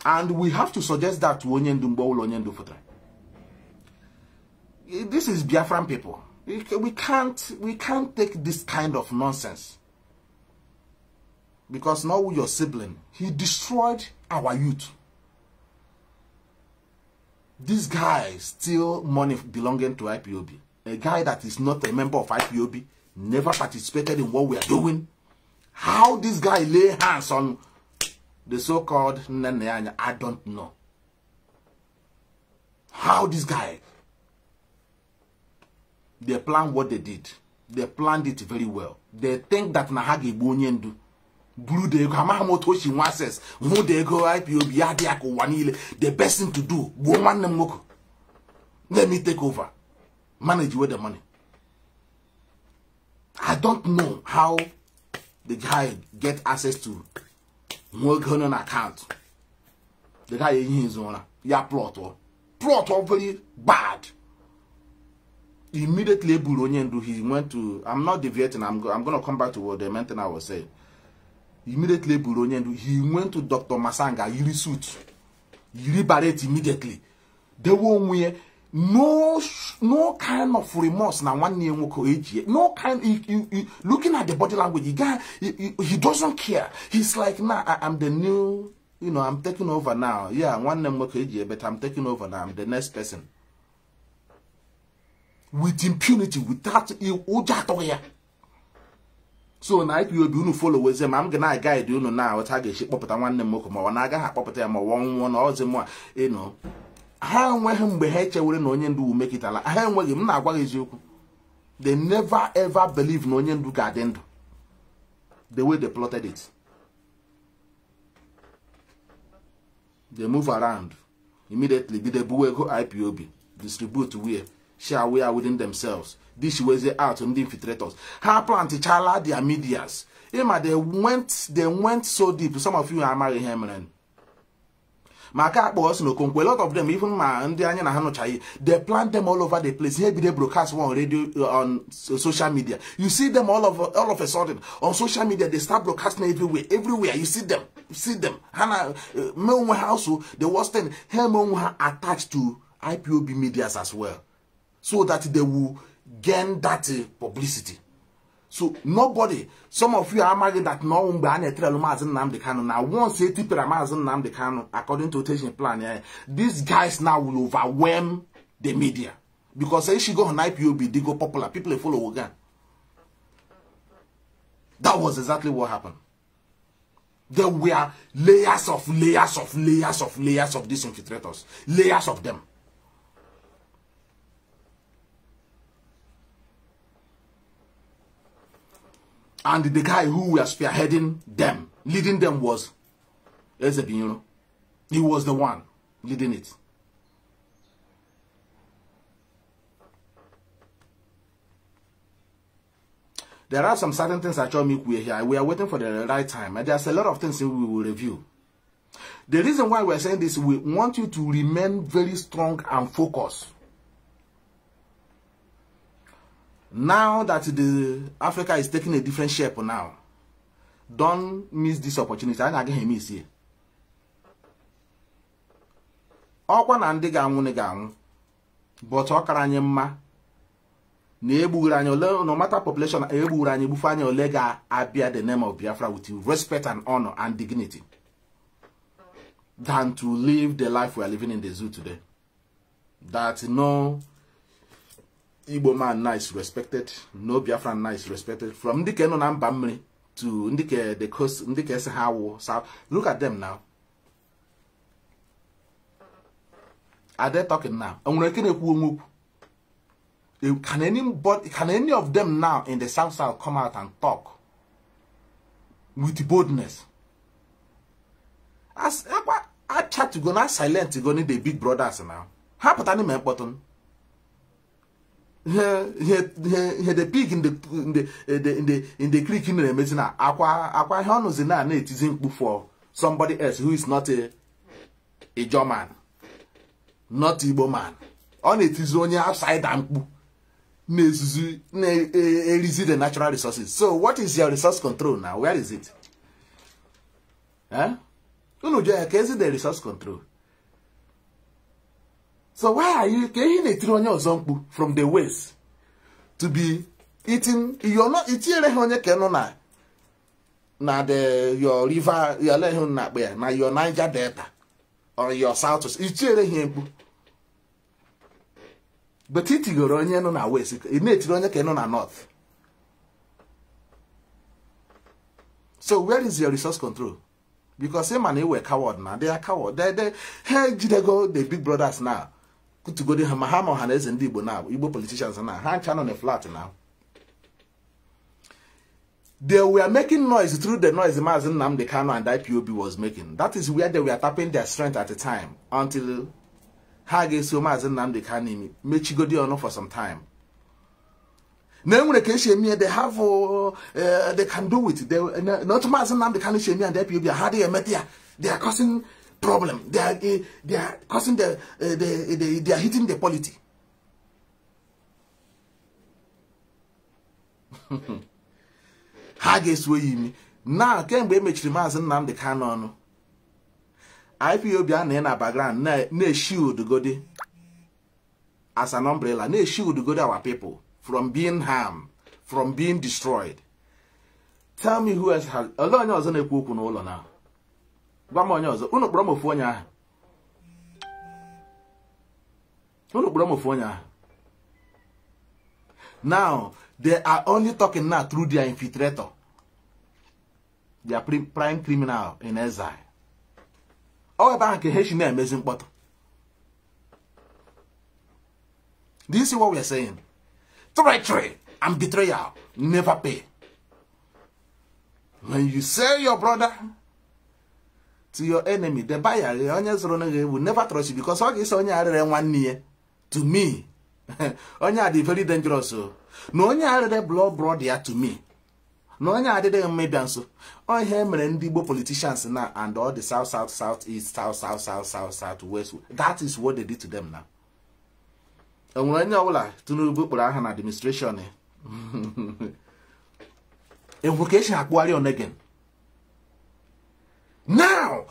And we have to suggest that to Onyendu Mbaulu Onyendu Futra. This is Biafran people. We can't take this kind of nonsense. Because now with your sibling, he destroyed our youth. This guy steal money belonging to IPOB. A guy that is not a member of IPOB, never participated in what we are doing. How this guy lay hands on the so-called Nnamdi, I don't know. How this guy, they planned what they did. They planned it very well. They think that Nahagi Bunyendu, Blue de Kamamotoshi Wases, who they go IPOB, Yadiako Wanile, the best thing to do, Woman Moko. Let me take over. Manage with the money. I don't know how the guy get access to Morgan account. The guy in his owner. Yeah, plot very bad. Immediately Onyendu, he went to, I'm not deviating, I'm gonna come back to what the main thing I was saying. Immediately Onyendu, he went to Dr. Masanga, Yiri suit. Yiri barret immediately. They won't wear no kind of remorse now one year no kind looking at the body language, he doesn't care. He's like, nah, I'm the new, you know, I'm taking over now. Yeah, one name but I'm taking over now. I'm the next person. With impunity, without so now if you do follow with them, I'm gonna guide you now what I get ship up at one name more, and I got pop at one or the more, you know. How when we hate you will make it alive. How when him now is you? They never ever believe Onyendu garden the way they plotted it. They move around immediately. Did the boy go IPOB distribute where share where within themselves. This was the out on the infiltrators. How plant chala their medias. They went so deep. Some of you are marrying him. Maka boss no a lot of them, even they plant them all over the place. Maybe they broadcast one on radio, on social media. You see them all of a sudden on social media. They start broadcasting everywhere. You see them. Hana also the worst thing. Attached to IPOB medias as well, so that they will gain that publicity. So nobody, some of you are married that no one Nnamdi Kanu. Now once 80 Nnamdi Kanu, according to teaching plan, these guys now will overwhelm the media. Because if she go on IPOB, they go popular, people follow again. That was exactly what happened. There were layers of these infiltrators. Layers of them. And the guy who was spearheading them, leading them was Ezebino. He was the one leading it. There are some certain things that we're here. We are waiting for the right time. And there's a lot of things we will review. The reason why we're saying this, we want you to remain very strong and focused. Now that the Africa is taking a different shape now, don't miss this opportunity. I can't miss here. ọkwa na ndị ga-anwụ ga-anwụ but ọ kara anyị mma na egbughere anyị ole no matter population egbughere anyị egbufe anyị ole ga-abịa the name of Biafra with respect and honor and dignity than to live the life we are living in the zoo today. That no Igbo man now is respected, no Biafran now is respected. From Ndike no Nambamri to Ndike the coast, Ndike Sehawo, South. Look at them now. Are they talking now? Can any of them now in the South come out and talk with boldness? As I chat to go now silent to go need the big brothers now. How put any man button? Here the pig in the creek in the medicine. Aqua honors in that it is in for somebody else who is not a German, not Igbo man. On it is only outside and the natural resources. So what is your resource control now? Where is it? Huh? You know, the resource control. So why are you from the west to be eating? You're not eating na your river, your Niger Delta or your South. But it is na west. It needs na north. So where is your resource control? Because them and they were coward now. They are coward. They go the big brothers now. Good to go the Mahama Hanes and Igbo now. Igbo politicians now. Hand channel on a flat now. They were making noise through the noise Mazi Nnamdi Kanu and Ipob was making. That is where they were tapping their strength at the time until Hage so Mazi Nnamdi Kanu Mechigodi ono for some time. Now they have they can do it. They not Mazi Nnamdi Kanu Shemi and Ipob how they are causing problem. They are causing they are hitting the polity. Hages we now can be Mazi Nnamdi Kanu. Ipob and na background na shield go dey as an umbrella. Na shield go dey our people from being harmed, from being destroyed. Tell me who else has although onye ozo na-ekwu okwu n'ụlọ na. Gwa m onye ozo, unu kpọrọ m ofu onye ahụ. Unu kpọrọ m ofu onye ahụ. Now, they are only talking now through their infiltrator. Their prime criminal in exile. Oh, about the amazing bottle. Do you see what we are saying? Treachery and betrayal never pay. When you sell your brother to your enemy, the buyer will never trust you because all this only 1 year to me. Only very dangerous. No only blood brought there to me. No one added them maybe so. I hear Igbo politicians now and all the south, east, south, west. That is what they did to them now. And when you like to know about an administration, invocation aquarium again. Now,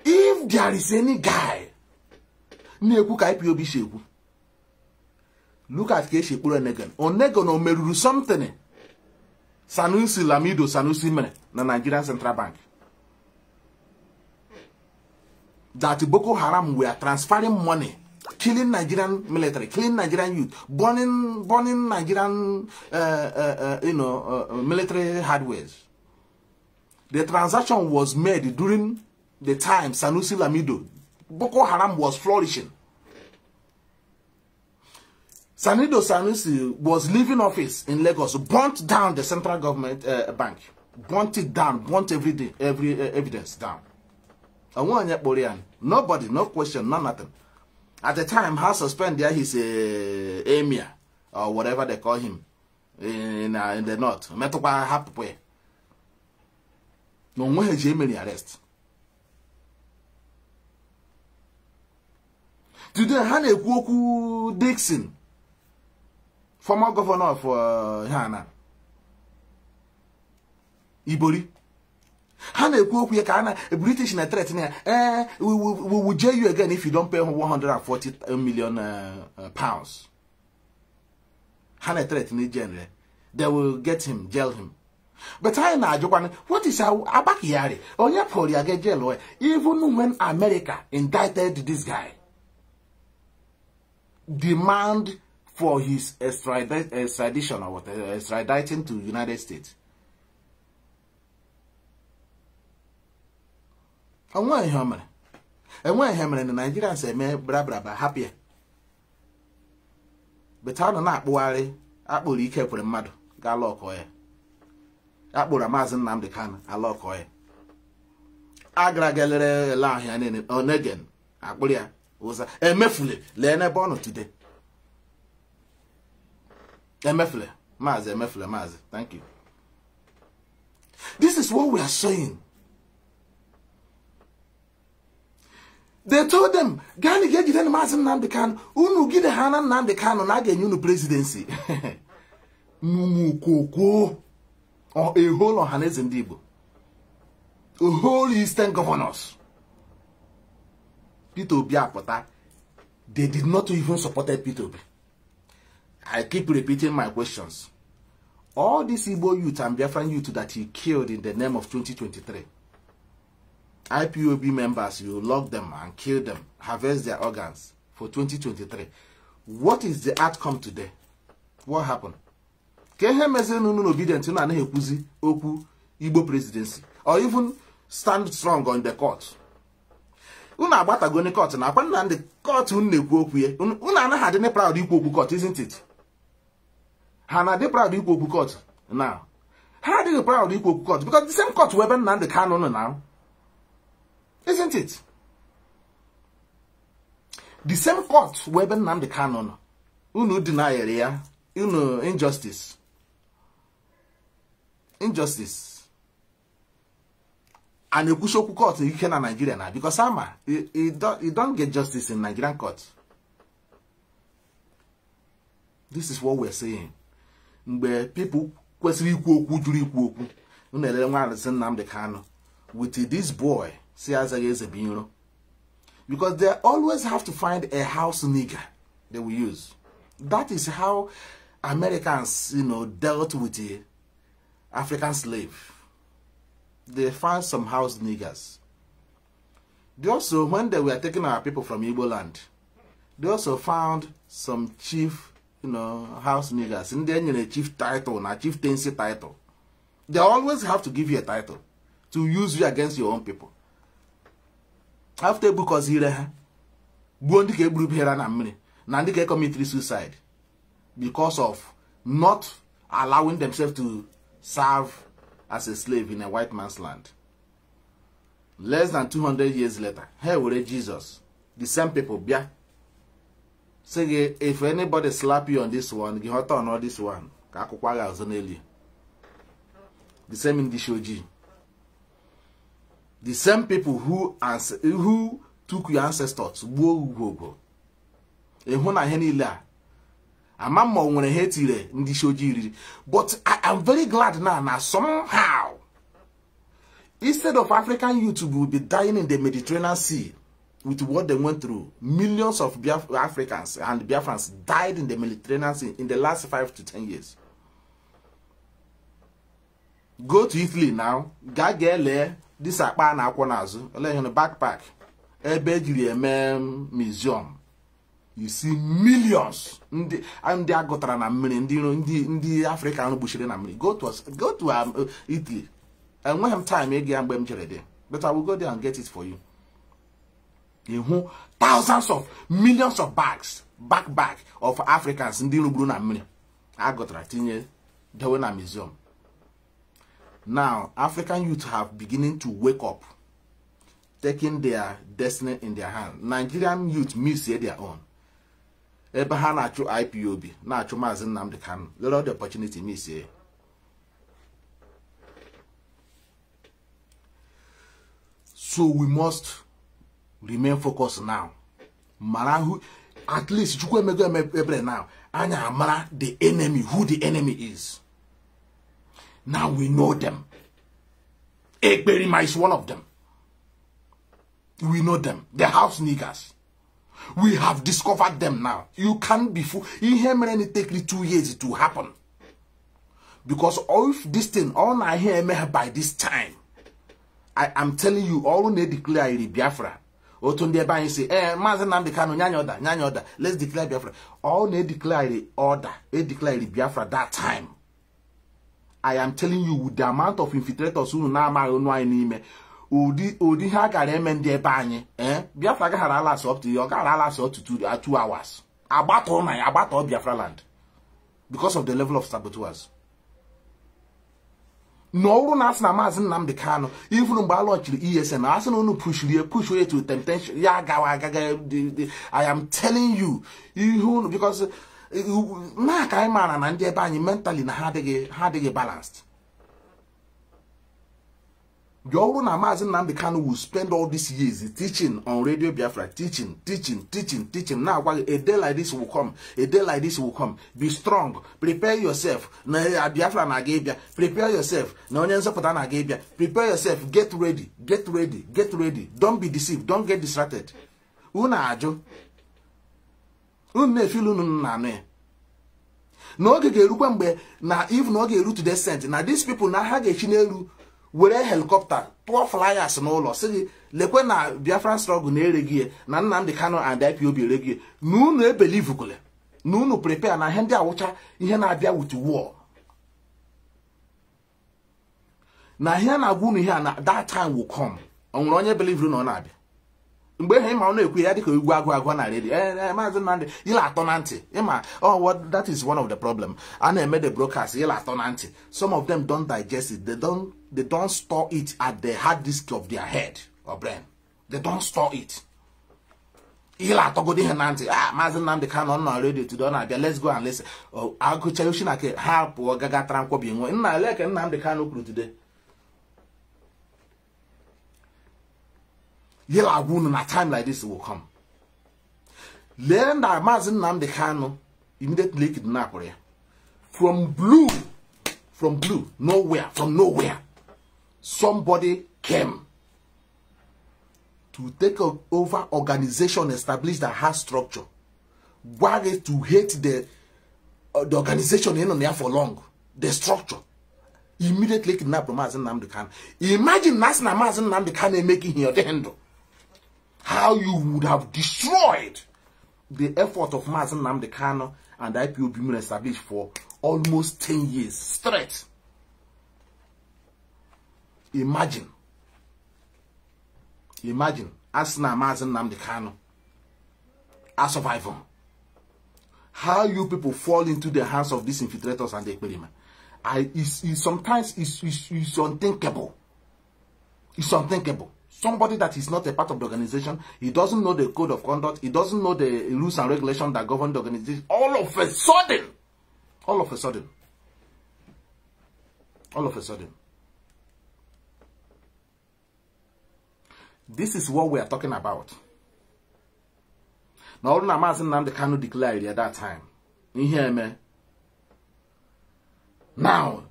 if there is any guy, look at Keshi Purenegan, or Negon or Meru something. Sanusi Lamido Sanusi Mene na Nigerian Central Bank. That Boko Haram were transferring money, killing Nigerian military, killing Nigerian youth, burning Nigerian military hardwares. The transaction was made during the time Sanusi Lamido. Boko Haram was flourishing. Sanusi was leaving office in Lagos, burnt down the central government bank, burnt it down, burnt every evidence down. And one nobody, no question, no nothing. At the time, how suspend there his emir or whatever they call him in the north. Metopa Hapwe. No one has many arrest. Today, Hane Kwoku Dixon, former governor of Hana, Ibori. Hana ekwu ka na British na threat na we will jail you again if you don't pay 140 million pounds. Hana threat ni general. They will get him, jail him. But I na ajokwan, what is our abakiyari? Onye pori age jail even when America indicted this guy. Demand for his extradition or what, extraditing to United States. And why him? And why him in the Nigerians say me bra happy. But I don't know worry. Akpo ike for the mad ga lock oye. Akpo Mazi Nnamdi Kanu a lock oye. Agra gelere la hia nene onegen. Akpo ya oza emefule le na bono today. Emefule Mazi. Thank you. This is what we are saying. They told them, Gani get you Mazi Nnamdi Kanu, unu gide hana Nnamdi Kanu na gen unu presidency. Numu koko. Or a whole of Hanez and Dibo. A whole Eastern governors. Peter Biafra, they did not even support Peter. I keep repeating my questions. All these Igbo youth and Biafran youth that he killed in the name of 2023. IPOB members, you lock them and kill them, harvest their organs for 2023. What is the outcome today? What happened? Can he make no obedient to Oku Igbo presidency or even stand strong on the court? Una abata go in court na when the court unekwu okwu ye. Una na had any proud Igbo court, isn't it? Hana de proud Igbo court now. How do you proud Igbo court? Because the same court weapon Nnamdi Kanu now. Isn't it? The same court weapon Nnamdi Kanu. Unu deny area, injustice. Injustice. And you push up court you can in Nigeria now because you don't get justice in Nigerian court. This is what we're saying. Where people question Nnamdi Kanu with this boy. See as a bureau. Because they always have to find a house nigger they will use. That is how Americans, dealt with the African slave. They found some house niggers. They also, when they were taking our people from Igbo land, they also found some chief, house niggers. And then a chief title, a chieftaincy title. They always have to give you a title to use you against your own people. After because here, Bondi ke group here na mini, Nandi ke commit suicide because of not allowing themselves to serve as a slave in a white man's land. Less than 200 years later, here we Jesus, the same people, bia. Say if anybody slap you on this one, you hot on all this one, kakukwaga ozoneli. The same in the shoji. The same people who took your ancestors, but I am very glad now somehow, instead of African youth will be dying in the Mediterranean Sea with what they went through, millions of Africans and Biafrans died in the Mediterranean Sea in the last 5 to 10 years. Go to Italy now, Gagele. This is a backpack. Museum. You see millions. And they are got the African bush. Go to Italy. And when I'm time, but I will go there and get it for you. Thousands of millions of backpack of Africans in the I got right in the museum. Now, African youth have beginning to wake up, taking their destiny in their hand. Nigerian youth miss their own. Ebaha na cho IPOB, na cho Mazi Nnamdi Kanu. Let all the opportunity miss here. So we must remain focused now. Marahu, at least now. Anya amara the enemy, who the enemy is. Now we know them. Ekperima is one of them. We know them. The house niggers. We have discovered them now. You can't be fooled. It take 2 years to happen. Because if this thing, all I hear by this time, I am telling you, all they declare Biafra. Otunde ba say, Mazi Nnamdi Kanu, nyanyoda, let's declare Biafra. All they declare the order, they declare Biafra that time. I am telling you, with the amount of infiltrators who now marry Odi Hagare Mende Banye, Biafra got last up to your last up to 2 hours. About all Biafra land. Because of the level of saboteurs. No one has na Mazi Nnamdi Kanu, even on launch the ESN, I no push way to temptation. I am telling you, because na kai man and they banye mentally na how they get balanced. Your own Mazi Nnamdi Kanu will spend all these years teaching on Radio Biafra, teaching. Now, a day like this will come. A day like this will come. Be strong. Prepare yourself. Biafra na Gabia. Prepare yourself. Prepare yourself. Get ready. Get ready. Get ready. Don't be deceived. Don't get distracted. Una ajo. Unne filu nane. No ge mbe na if no ge root descent. Na these people na ha ge chinelu. Were helicopter, poor flyers no loss. Say, lekwe na Biafran struggle na eregie, na Nnamdi Kanu and Ipob eregie. No believable. No prepare na hende awucha ihe na abia with war. Na here na gunu here na that time will come. Onwere onye believe no na abia. Mgbe he ma no ekwe ya dika egwu agwa na ready. Mazi Nnamdi, yila atonanti. Oh, what that is one of the problem. And I made the broadcast yila atonanti. Some of them don't digest it. They don't store it at the hard disk of their head or brain. They don't store it. Yila atogodi henanti. Mazi Nnamdi Kanu no ready to don abia. Let's go and listen. Oh, I go tell you shinake help or gaga tranko bi nwo. Nna like Nnamdi Kanu kru today. Yela wound in a time like this will come. Learn that Mazi Nnamdi Kanu immediately kidnapped her. From blue, from nowhere, somebody came to take over organization established that has structure. Why to hate the organization in there for long, the structure. Immediately kidnapped Mazi Nnamdi Kanu. Imagine Nasna Mazi Nnamdi Kanu making here the handle. How you would have destroyed the effort of Mazi Nnamdi Kanu and Ipob being established for almost 10 years straight. Imagine, as now Mazi Nnamdi Kanu, a survivor. How you people fall into the hands of these infiltrators and the experiment. Sometimes it's unthinkable. It's unthinkable. Somebody that is not a part of the organization, he doesn't know the code of conduct, he doesn't know the rules and regulations that govern the organization. All of a sudden, this is what we are talking about. Now, Mazi Nnamdi Kanu declared at that time. You hear me? Now,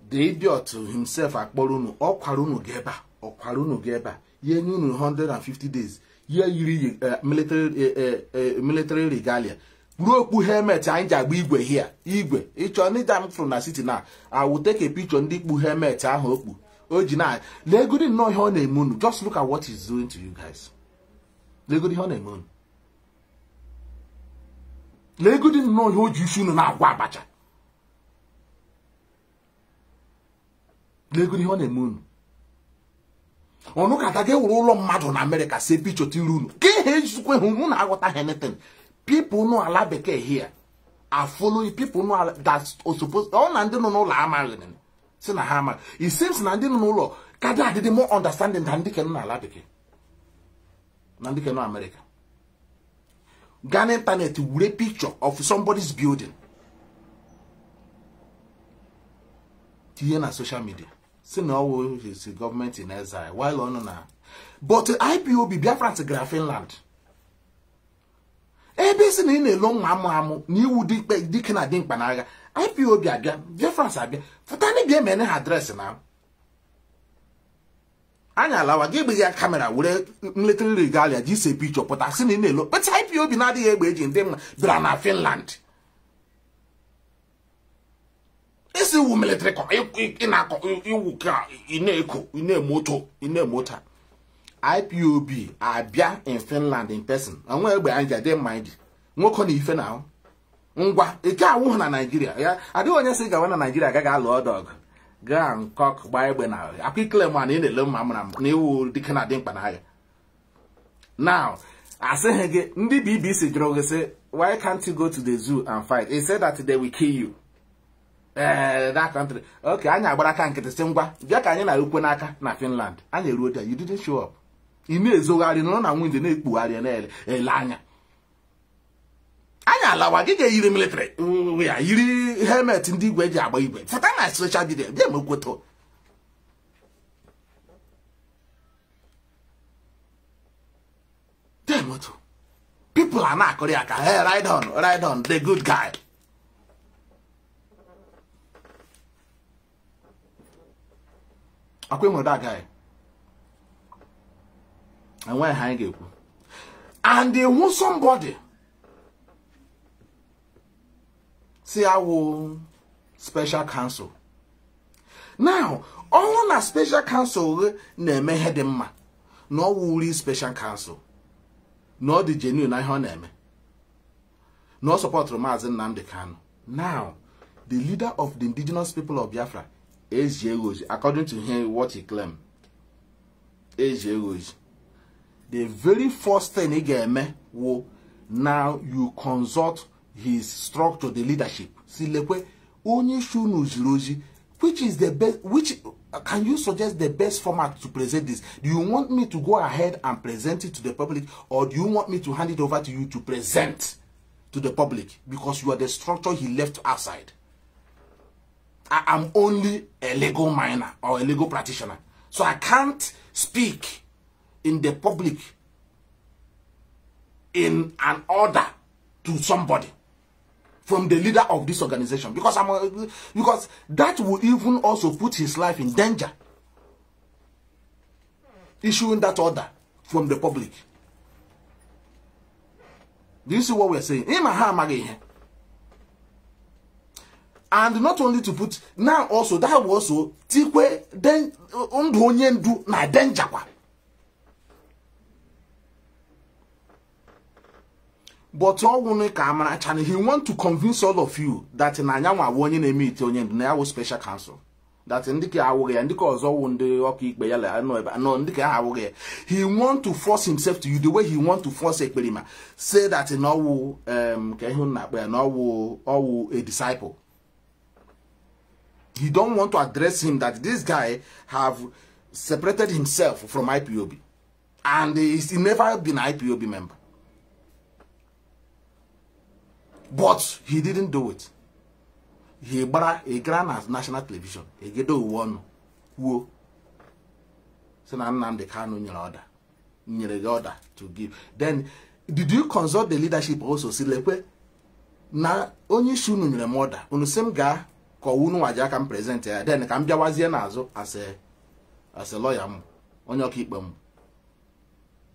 the idiot himself, Akborunu, or Kwarunu Geba, ye knew 150 days. Ye military regalia. Broke helmet anja igwe here. Igwe. Each only damn from the city now. I will take a picture on the helmet. I hope. Ojina. Lego didn't know her name. Just look at what he's doing to you guys. Lego didn't know her name. Lego didn't know who you should know wabacha. Lego didn't know her name. Onu kata ge wuro mmadụ na America say picture tirunu ke he sukwe hu na agota anything. People know ala beke here are following. People know that's supposed all na ndị no no la amari ni say na ha. It seems na ndị no no kada did more understanding than ndị ken na ala beke na ndị ken no America. Ghana internet wure picture of somebody's building here na social media. See now is the government in exile while on now. But Ipob Biafrans graphing land. Ebesi na ine long mamu ni wudi dikena din panaga. Ipob abia Biafrans abia. Futani bia mene address now. anya lawa gị ya kamera were military regalia ji se picture pụta si na na-elo but IPOB na-adịghị egbe eji ndị mma bịara na Finland isi wu military iwu ka ine-moto IPOB abịa in Finland in person onwe egbe anyị ga-adị mma iji nwoke na ife na ngwa ike awụ na Nigeria ya adịghị onye si gawa na Nigeria agaghị alụ ọdọg gaa nkọk gbaa egbe na akwa ikele ma na ị na-ele mma mara na iwu dike na dị mkpa na ya now asịghị gị ndị BBC jụrụ gị sị why can't you go to the zoo and fight? He said that they will kill you. That country. Okay, anyị agbara aka nkịtị sị ngwa bịa ka anyị na-ekwe n'aka na Finland. Anyị eruo there, you didn't show up. Ị na-ezogharị nọ na wind na-ekpugharị na-ele anya. Anyị alawa gị ga-eyiri military ya yiri helmet ndị igwe ji agba igwe. Fụta na social media bịa mekwoto. Demoto. People are not Korea. Hey, ride on, the good guy. Akwai mu that guy. And when hang you. And they want somebody. See our special counsel. Now, all na special counsel na me hedemma. No wuri special counsel. No the genuine I name. No support from Mazi Nnamdi Kanu. Now, the leader of the indigenous people of Biafra is Yegoji, according to him, what he claimed. Is Yegoji. The very first thing he gave me was now you consult his structure, the leadership. See, lekwe onye shunu ziroji, which is the best, which can you suggest the best format to present this? Do you want me to go ahead and present it to the public, or do you want me to hand it over to you to present to the public? Because you are the structure he left outside. I am only a legal miner or a legal practitioner. So I can't speak in the public in an order to somebody from the leader of this organization, because because that will even also put his life in danger. Issuing that order from the public. Do you see what we're saying? And not only to put now also that was also tikwe then ndu na danger kwa. But all he want to convince all of you that in Anyanwa wonye na meet onye na yawo special counsel. That ndike awoge ndike ozo wonde okikpe yala no ndike awoge. He want to force himself to you the way he want to force Ekperima. Say that in all a disciple. He don't want to address him that this guy have separated himself from IPOB. And he's never been an IPOB member. But he didn't do it. He brought a grand national television. He get one who so now Nnamdi Kanu in order to give. Then did you consult the leadership also? See like na only shunu nyere order. On the same guy ko unu waja can present here. Then can be wazie nazo as a lawyer onye okikpe.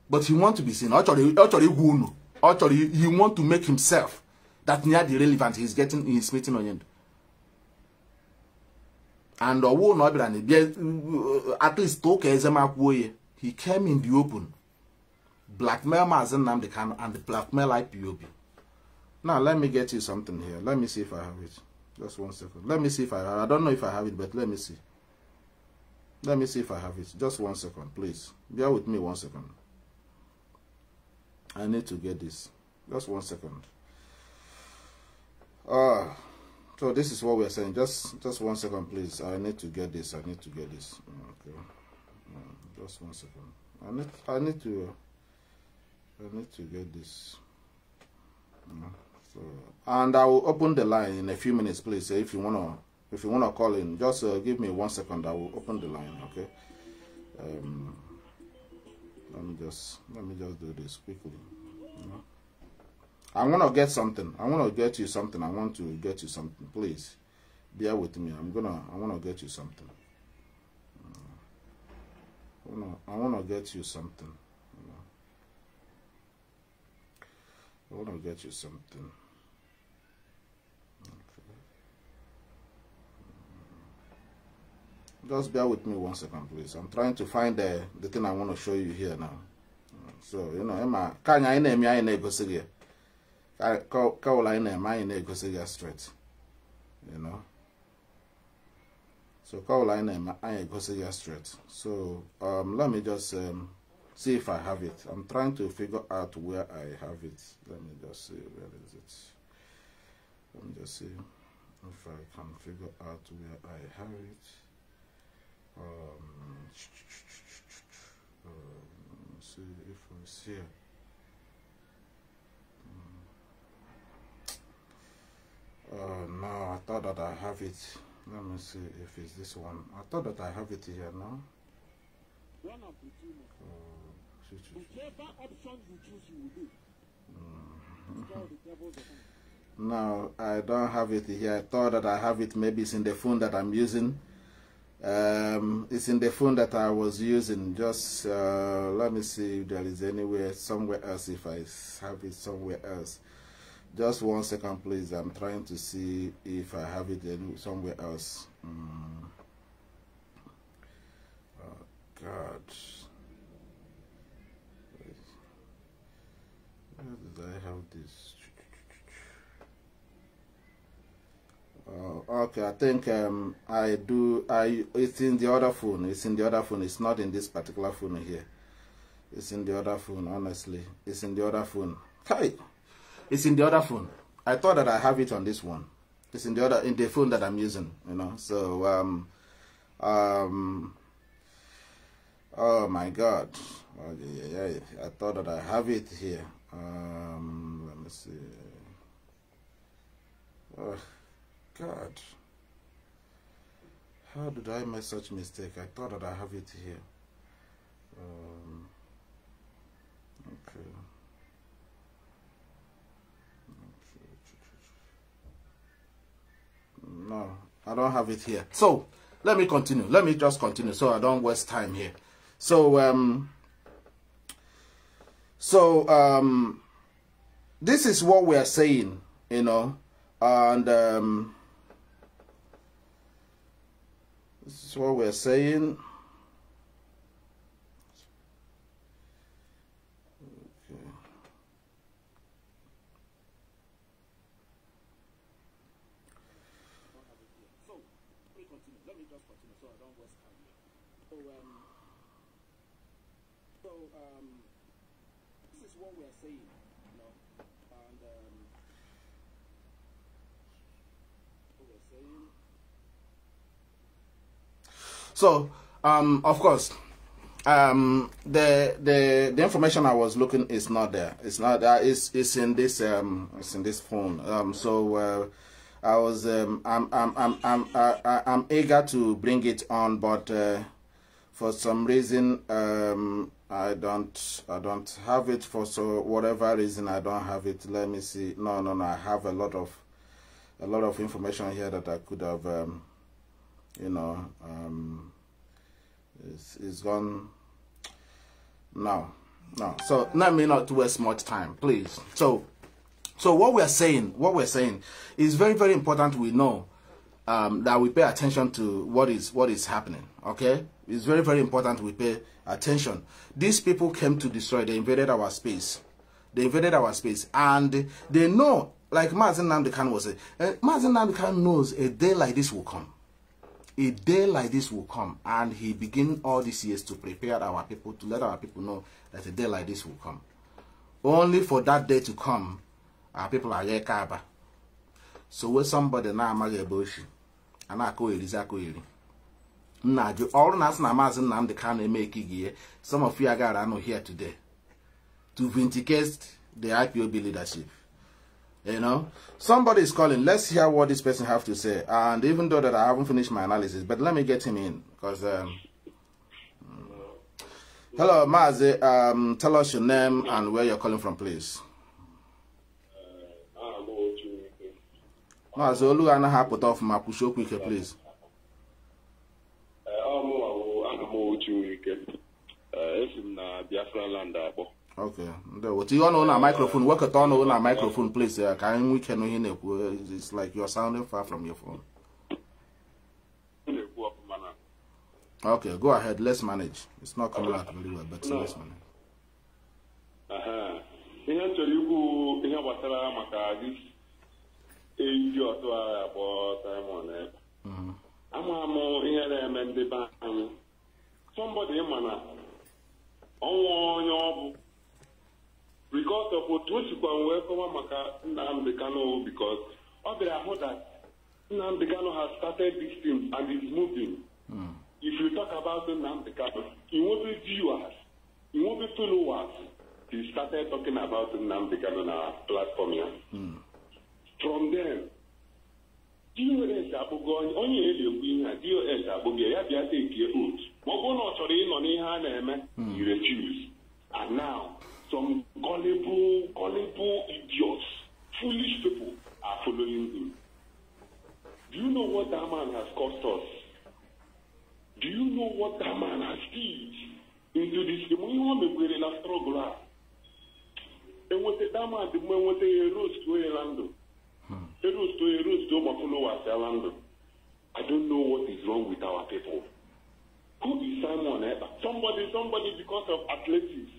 But he want to be seen. Actually he want to make himself that near the relevant he's meeting on. And at least he came in the open. Blackmail Mazi Nnamdi Kanu and the blackmail IPOB. Now let me get you something here. Let me see if I have it. Just 1 second. Let me see if I have it. I don't know if I have it, but let me see. Let me see if I have it. Just 1 second, please. Bear with me 1 second. I need to get this. Just 1 second. So this is what we are saying. Just 1 second, please. I need to get this. Okay. Just 1 second. I need to get this. So, and I will open the line in a few minutes, please. If you wanna call in, just give me 1 second. I will open the line. Okay. Let me just do this quickly. I want to get something. I want to get you something. I want to get you something. Please, bear with me. I want to get you something. I wanna get you something. I wanna get you something. Just bear with me 1 second, please. I'm trying to find the thing I want to show you here now. So, you know, Emma, can I name my neighbor here? Call I name my neighbor straight. You know. So, call I name my neighbor straight. So, let me just see if I have it. I'm trying to figure out where I have it. Let me just see, where is it? Let me just see if I can figure out where I have it. See if it's here. No, I thought that I have it. Let me see if it's this one. I thought that I have it here now. Whichever option you choose, you will do. No, I don't have it here. I thought that I have it. Maybe it's in the phone that I'm using. It's in the phone that I was using. Just let me see if there is anywhere, somewhere else, if I have it somewhere else. Just 1 second, please. I'm trying to see if I have it somewhere else. Oh, God. Where did I have this? Okay, I think it's in the other phone. It's in the other phone. It's not in this particular phone here. It's in the other phone, honestly. It's in the other phone. Hi! It's in the other phone. I thought that I have it on this one. It's in the phone that I'm using, you know. So oh my God. Okay, I thought that I have it here. Let me see. Oh God. How did I make such mistake? I thought that I have it here. Okay. No, I don't have it here. So let me continue. Let me just continue so I don't waste time here. So this is what we are saying, you know, and this is what we're saying. Okay. So, let me continue. Let me just continue so I don't waste time. So, this is what we're saying, you know, and what we're saying. So, of course, the information I was looking is not there. It's not there. It's in this phone. I was I'm eager to bring it on, but for some reason I don't have it. For whatever reason I don't have it. Let me see. No. I have a lot of information here that I could have. You know, it's gone. No. So let me not waste much time, please. So what we're saying is very, very important. We know that we pay attention to what is happening. Okay, it's very, very important we pay attention. These people came to destroy. They invaded our space. And they know, like Mazi Nnamdi Kanu was saying, Mazi Nnamdi Kanu knows a day like this will come. A day like this will come, and he began all these years to prepare our people, to let our people know that a day like this will come. Only for that day to come, our people are here kaba. So when somebody now magaboshi, and I call Elizako Naju, all nas na Mazi Nnamdi Kanu make here. Some of you are not here today to vindicate the IPOB leadership. You know, somebody is calling. Let's hear what this person have to say. And even though that I haven't finished my analysis, but let me get him in because. Hello, Mazi. Tell us your name and where you're calling from, please. Mazi, Olu anaha put off my pusho quick, please. Esim na Biafra land abo. Okay. What you on a microphone? Work it on a microphone, please. Can we can hear? It's like you're sounding far from your phone. Okay, go ahead. Let's manage. It's not coming out very well, but let's manage. Somebody because of what was welcome Nnamdi Kanu, because I heard that Nnamdi Kanu has started this thing and it's moving. If you talk about Nnamdi Kanu, he won't be viewers, he won't be followers. He started talking about Nnamdi Kanu on our platform here. From then, DOS Abogon, only DOS Abogon, you have to take your oath. He refused. And now, some gullible idiots, foolish people are following him. Do you know what that man has cost us? Do you know what that man has did into this? And what that man did when they rose to a land, they rose to my followers. I don't know what is wrong with our people. Who is Simon? Somebody because of athletics,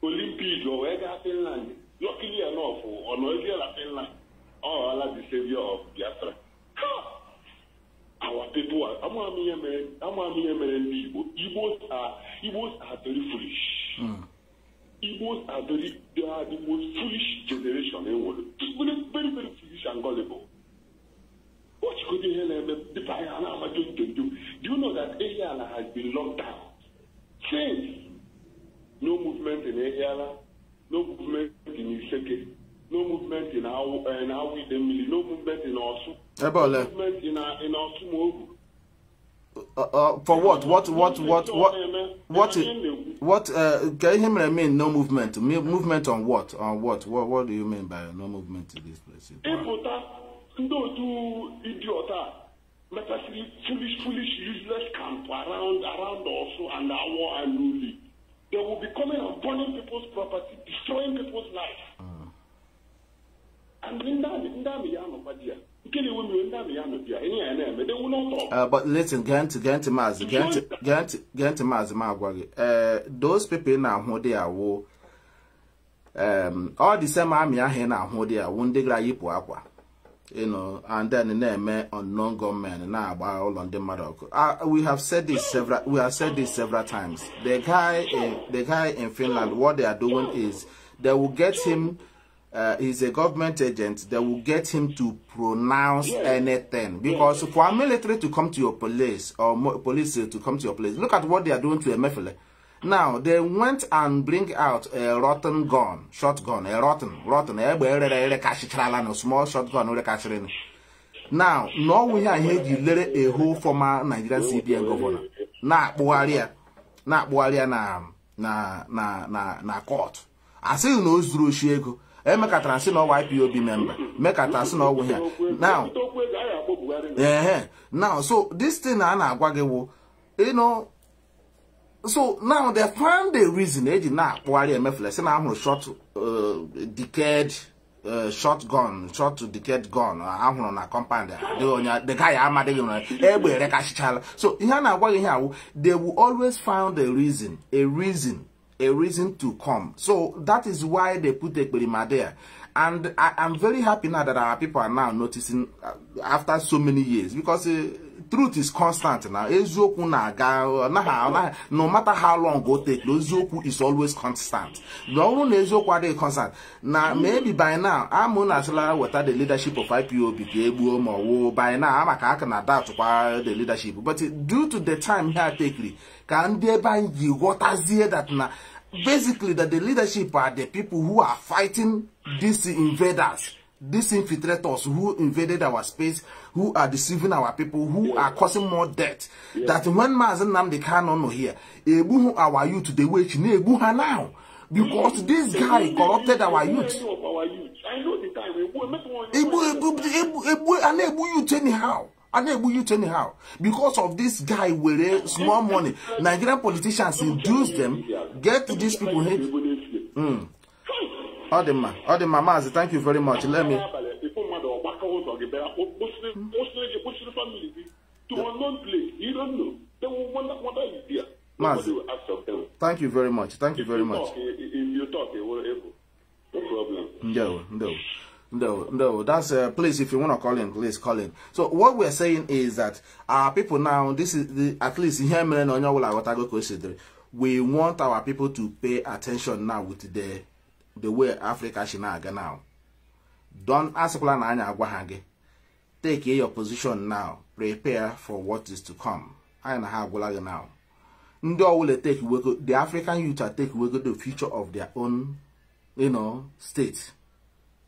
Olympics or whether Finland, luckily enough, or no Finland, or Allah the savior of Biafra. Our people are Igbos are very foolish. Igbos are they are the most foolish generation in the world. Very, very foolish and gullible. What could you hear the fire? Do you know that Ehiala has been locked down? Since no movement in Ehiala, no movement in Iseke, no movement in Awi, no movement in Osu, no movement in Osumogu. For what? Can you mean no movement? Movement on what? On what? What do you mean by no movement in this place? Those two idiots, foolish, useless camp around also and our and Luli. They will be coming and burning people's property, destroying people's life. And but listen, get to Mazi, those people now who they are all the same army are here now who they are one day Ipob. You know, and then the name unknown gunmen now about all on the matter. We have said this several times. The guy in Finland, what they are doing is they will get him. He's a government agent. They will get him to pronounce anything, because for a military to come to your place or police to come to your place, look at what they are doing to a Mefele. Now, they went and bring out a rotten gun, shotgun, a rotten, small shotgun. Now, no we are here a whole former Nigerian CBN governor. Na court. I say you know through Shiego. Make a transit no Ipob member. Make a transit no here. Now, so this thing you know. So now they found the reason they did not worry MFLS and I'm shot decayed shotgun, shot to decayed gun. I'm on a compound. The guy I'm at so they will always find a reason to come. So that is why they put the Berima there. And I'm very happy now that our people are now noticing after so many years, because truth is constant now. No matter how long go take, Ezoku is always constant. No constant. Now maybe by now I'm on without the leadership of Ipob. By now I'm a doubt the leadership. But due to the time here take, can they buy you what I see that now? Basically, that the leadership are the people who are fighting these invaders, these infiltrators who invaded our space, who are deceiving our people, who are causing more death. That when Mazi Nnamdi Kanu here, ebu our youth the way ebu now, because this guy corrupted our youth. I know the time. Ebu youth anyhow. And they will youth anyhow. Because of this guy with small money, Nigerian politicians induce them, get these people hate. Odema Mazi, thank you very much. Let me. Mazi, thank you very much. Thank you very much. If you talk, no problem. No, that's please, if you want to call in, please call in. So what we're saying is that our people now, this is the, at least here, we want our people to pay attention now with the way Africa should now. Don't ask plan. Take your position now. Prepare for what is to come. I have now. Will take the African youth are take the future of their own, state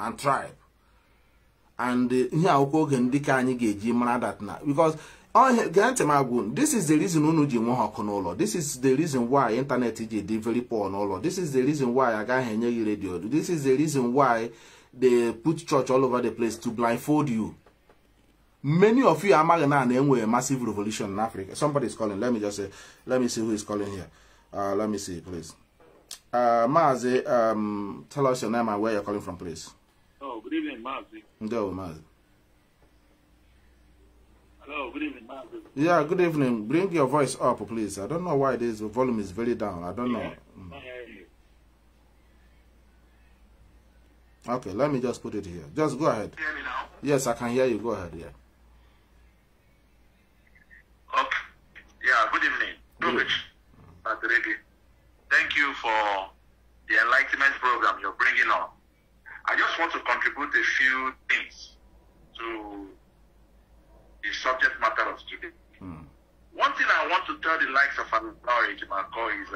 and tribe. And here because this is the reason this is the reason why internet is very poor. This is the reason why I got radio. This is the reason why they put church all over the place to blindfold you. Many of you are a massive revolution in Africa. Somebody is calling. Let me see who is calling here. Let me see, please. Mazi, tell us your name and where you're calling from, please. Oh, good evening, Mazi. No, Mazi. Hello, good evening, Mazi. Yeah, good evening. Bring your voice up, please. I don't know why the volume is very down. I don't know. Okay, let me just put it here. Just go ahead. Hear me now? Yes, I can hear you. Go ahead, yeah. Okay. Yeah, good evening. Thank you for the enlightenment program you're bringing on. I just want to contribute a few things to the subject matter of today. One thing I want to tell the likes of our Ejimako is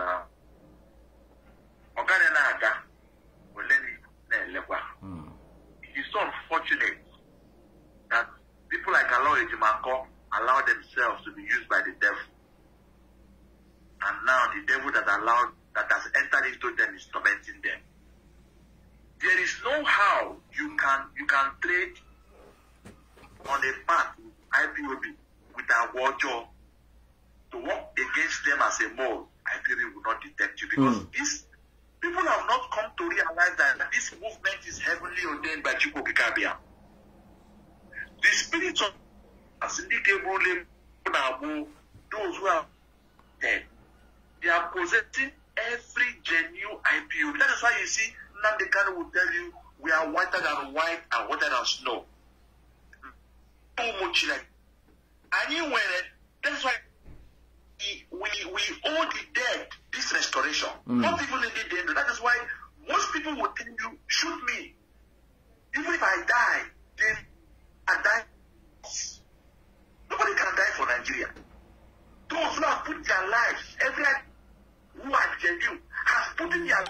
it is so unfortunate that people like Alo Ejimako allow themselves to be used by the devil. And now the devil that has entered into them is tormenting them. There is no how you can trade on a path IPOB with a warjaw to work against them as a mole. IPOB will not detect you because these people have not come to realize that this movement is heavily ordained by Chukwu Kikabia. The spirits of those who are dead, they are possessing every genuine IPO. That is why you see Nnamdi Kanu will tell you we are whiter than white and wetter than snow. So much like, and you wear it. That's why we owe the dead this restoration. Not even in the dead. That is why most people will tell you, shoot me. Even if I die, then I die. Nobody can die for Nigeria. Those who have put their lives, everyone who has genuine, has put in their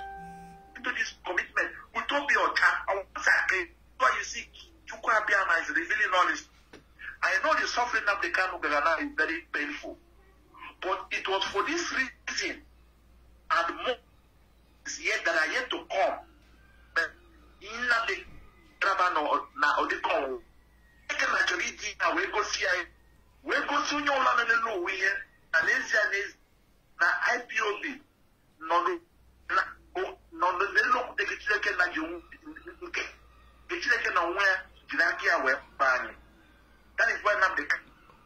into this commitment. We don't be on time. Why you see, Chukwuabiama is revealing all this. I know the suffering of the Kanu Gagana is very painful, but it was for this reason and more yet that are yet to come. But in the Rabano now, the call. I can actually we go see. We go to your land and low here, and is na IPOB. No, the look the chicken that you the chicken on where Jinakia were banning. That is why Nnamdi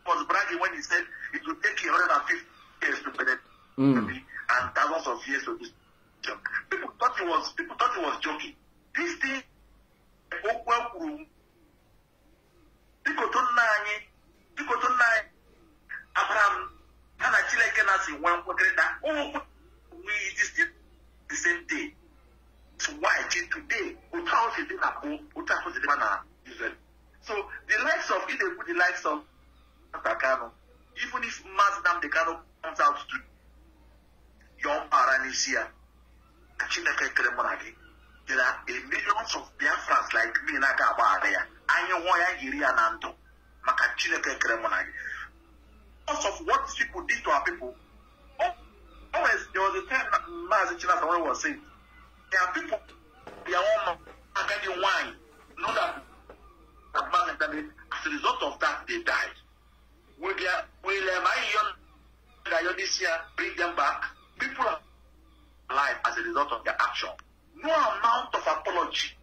was bragging when he said it would take 150 years to penetrate and thousands of years to this. People thought he was joking. This thing, Abraham, and I feel like I see one that it is still the same day. So why today? So the likes of the likes of Kanu, even if Nnamdi Kanu comes out to Yom Aranisia, there are millions of Biafrans like me in Agaba there. Because of what these people did to our people. Always there was a time Mazi was saying, there are people, they are all getting wine. Know that as a result of that they died. action, no amount of apology.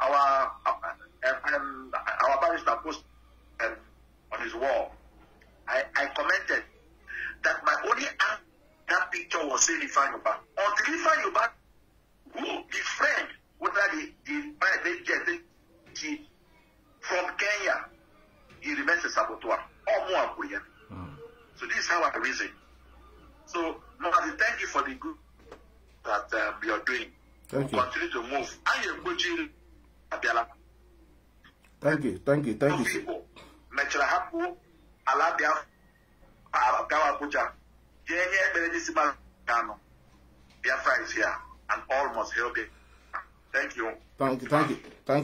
Our barrister posted on his wall. I commented that my only that picture was saying Ifeanyi. Until Ifeanyi who the friend, whether the from Kenya, he remains a saboteur. Or more. So this is how I reason. So, Mazi, thank you for the good that you are doing. Thank you. Continue to move. I am coaching Abiala. Thank you. Thank you. Thank you. People, Metrahapu, Alabia, Kawabuja, Kanu, Biafra is here, and all must help it. Thank you. Thank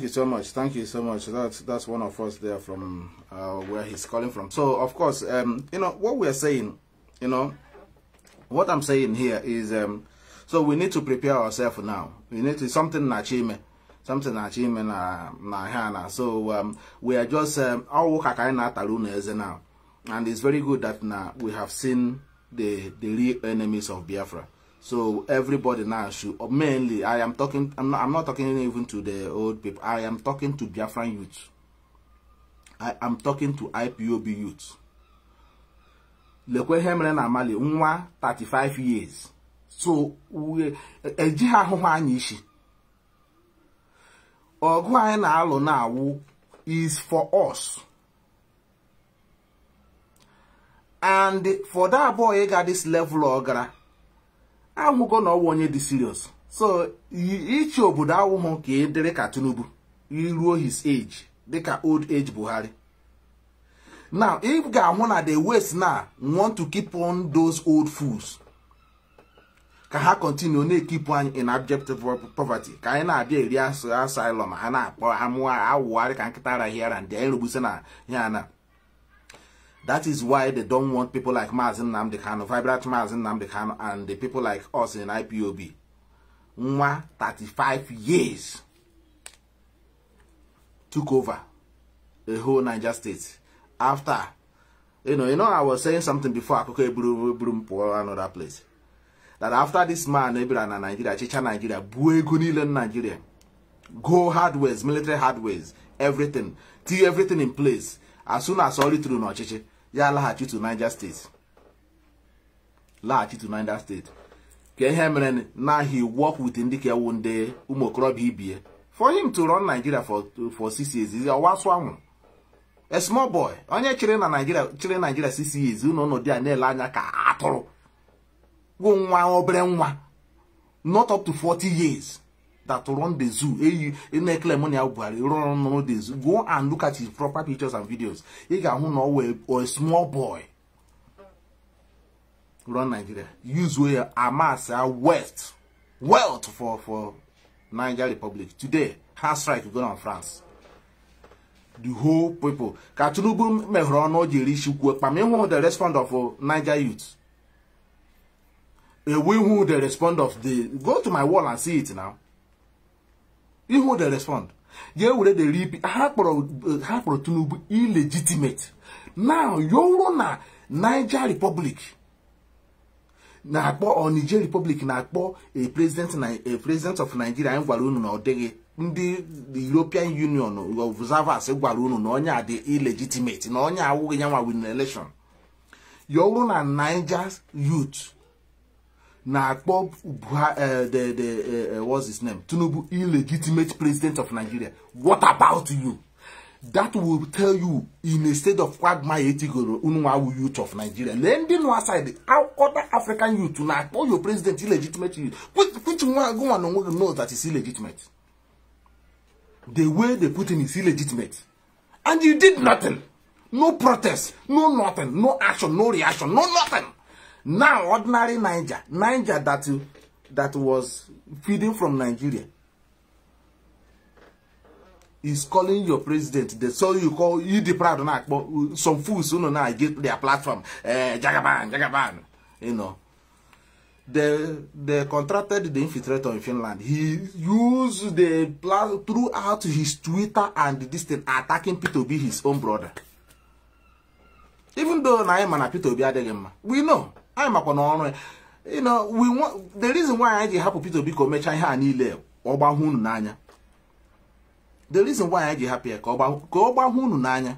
you so much. Thank you so much. That's one of us there from where he's calling from. So of course, you know what we are saying. You know what I'm saying here is so we need to prepare ourselves now. We need to something na hana. So we are just our work now, and it's very good that now we have seen the real enemies of Biafra. So everybody now should, mainly I am talking, I'm not talking even to the old people. I am talking to Biafran youth. I am talking to Ipob youth. Lekwe hemre na mali nwa 35 years. So we ejiha ho anyi ishi. Ogu anyị na alụ na awu is for us. And for that boy got this level ogara. I'm gonna want you serious. So each obodo awuho ka edere ka Tinubu iruo his age, they ka old age Buhari. Now if ga na the West now want to keep on those old fools, ka ha continue na keep on in abject poverty, ka anyị na abia area asylum ha na akpọ awụwarị ka nkịtara here and there erubuse na ya na. That is why they don't want people like Mazi Nnamdi Kanu, vibrant Mazi Nnamdi Kanu, and the people like us in Ipob. 35 years took over the whole Niger state. After, you know, I was saying something before I could another place. That after this man, Nigeria, Chicha Nigeria, Buegunilen Nigeria, go hardwares, military hardwares, everything, till everything in place. As soon as all it through no chiche, ya lahachi to Niger State. Lahachi to Niger State. Kehemren, now he work with Indike one day, Umokrob Hibie. For him to run Nigeria for 6 years, is a waswam. A small boy. Onye children Nigeria 6 years, you know no dia ne lanya ka atoro. Gonwa obrenwa. Not up to 40 years. That to run the zoo, run the zoo. Go and look at his proper pictures and videos. You can know or a small boy run Nigeria. Use where amass wealth for Niger Republic. Today, hand strike going on France. The whole people. Katunubu mehrono jirishu kwa the respond of Niger youth. We who the respond of the go to my wall and see it now. You who they respond. You will the repeat. Hapro Tinubu illegitimate. Now you na Niger Republic. Na or Niger Republic na a president of Nigeria and Gwarunu no dege. The European Union observers Gwarunu no nya the illegitimate. No nya awu nyama win election. You na Niger's youth. Na Bob what's his name? Tinubu illegitimate president of Nigeria. What about you? That will tell you in a state of quagmire unwa youth of Nigeria. Lending one side, how other African youth to not call your president illegitimate youth. Which one go and know that is illegitimate? The way they put in is illegitimate. And you did nothing. No protest, no nothing, no action, no reaction, no nothing. Now, ordinary Niger that was feeding from Nigeria is calling your president. So you call you the proud but some fools who now get their platform. Jagaban. You know. They contracted the infiltrator in Finland. He used the throughout his Twitter and this thing attacking Peter Obi, his own brother. Even though I am an Peter Obi, we know. I'm a You know, we want the reason why I happy people be come mecha ihe anile ogba hu nu n'anya. The reason why I happy ka ogba hu nu n'anya.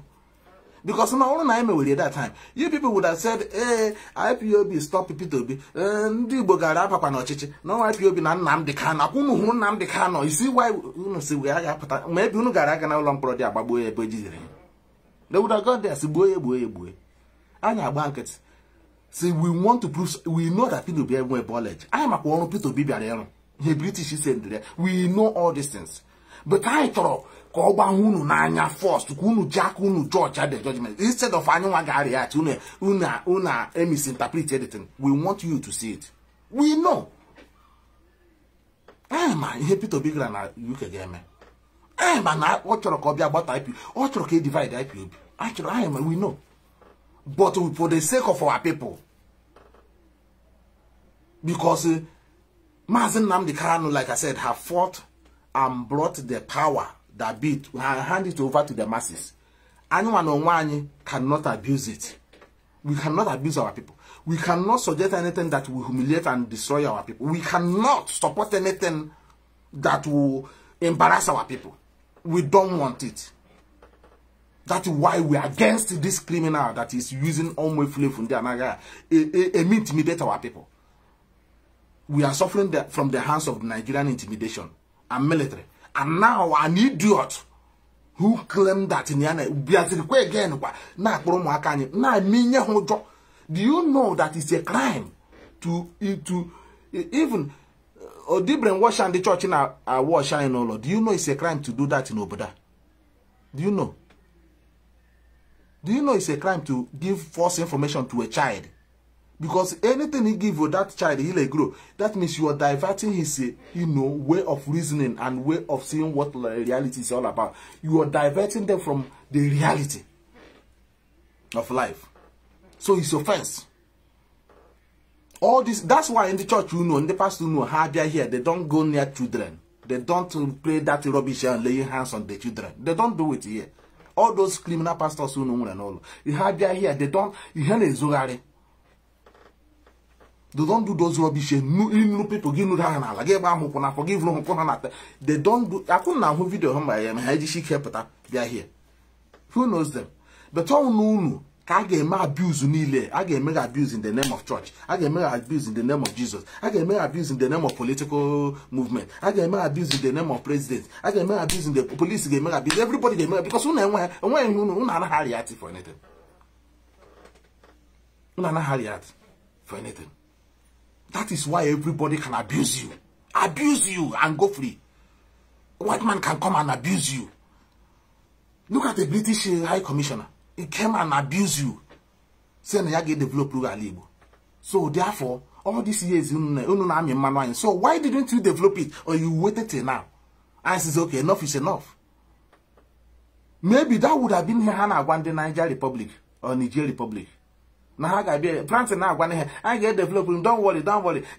Because now all na me at that time, you people would have said, "Hey, IPOB stop people be. Ndi Igbo gara papa na ochichi. No IPOB na Nnamdi Kanu. Akunu hu Nnamdi Kanu. You see why you see we are pata. Maybe unu gara aga na ulo mkporo di agbagbo ebe jizire. They would have gone there si boye. Anya agba nketi. See, we want to prove, we know that people be able to knowledge. I am a one people be able the British said there. We know all these things. But I thought, Koba Hunu Nanya forced to Kunu Jack Unu George had the judgment. Instead of anyone Gariat, Una misinterpret anything. We want you to see it. We know. I am happy to be grand UK game. I am an Otrokobia about IP. Otroke divide IPOB. Actually, I am, we know. But for the sake of our people, because Mazi Nnamdi Kanu, like I said, have fought and brought the power that beat and hand it over to the masses. Anyone on one cannot abuse it. We cannot abuse our people. We cannot suggest anything that will humiliate and destroy our people. We cannot support anything that will embarrass our people. We don't want it. That's why we are against this criminal that is using intimidate our people. We are suffering from the hands of Nigerian intimidation and military. And now an idiot who claimed that in again, do you know that it's a crime to even Odibren wash and the church in our wash and all? Do you know it's a crime to do that in Oboda? Do you know? Do you know it's a crime to give false information to a child? Because anything he give that child, he'll grow. That means you are diverting his, way of reasoning and way of seeing what reality is all about. You are diverting them from the reality of life. So it's offense. All this, that's why in the church, in the past, how they are here, they don't go near children. They don't play that rubbish and lay hands on the children. They don't do it here. All those criminal pastors who know and all. You have there here, they don't, you hear Zogari. They don't do those rubbish. No people give no hand. Forgive no. They don't do. I couldn't know who video home by him. How did she keep it? They are here. Who knows them? But all no. I get my abuse in I get mega abuse in the name of church. I get mega abuse in the name of Jesus. I get mega abuse in the name of political movement. I get mega abuse in the name of president. I get mega abuse in the police. Get mega abuse. Everybody get mega because when not hurry at for anything. Not hurry at for anything. That is why everybody can abuse you and go free. White man can come and abuse you. Look at the British High Commissioner. He came and abused you. Saying you get developed rural labor. So therefore, all these years, so why didn't you develop it? Or you waited till now? And says, okay, enough is enough. Maybe that would have been Hannah one the Niger Republic or Niger Republic. Now I get planting now one I get developing. Don't worry.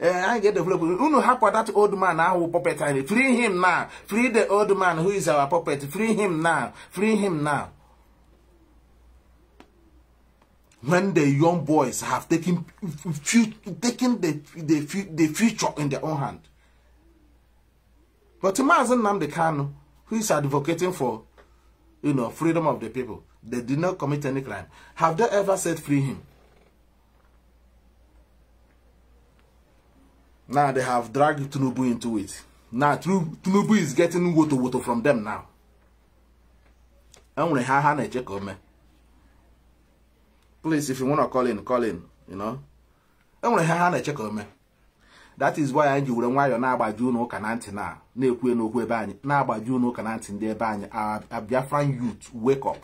I get developing. You know how that old man now who puppet tiny. Free him now. Free the old man who is our puppet. Free him now. Free him now. When the young boys have taken the future in their own hand. But Mazi Nnamdi Kanu, who is advocating for, freedom of the people, they did not commit any crime. Have they ever said free him? Now they have dragged Tinubu into it. Now Tinubu is getting woto from them now. I'm gonna check on me. Please, if you want to call in, I'm going to check on me. That is why I do why you're now by Juno Cananti now. No Quebani, now by Juno Cananti, their bany. Our Biafran youth, wake up.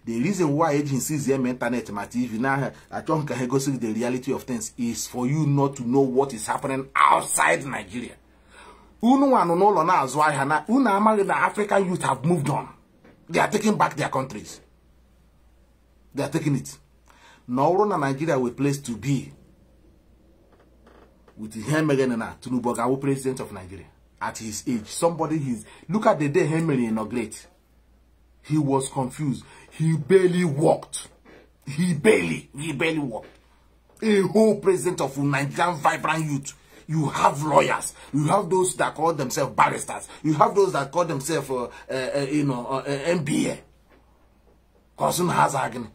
The reason why agencies here internet my TV now, I don't go see the reality of things is for you not to know what is happening outside Nigeria. Uno and no now as why the African youth have moved on. They are taking back their countries. They are taking it. Now, Nigeria will place to be with him again Tinubu, president of Nigeria. At his age, look at the day Henry inaugurated. He was confused. He barely walked. He barely walked. A whole president of Nigerian vibrant youth. You have lawyers. You have those that call themselves barristers. You have those that call themselves, MBA. Cousin Hazagin.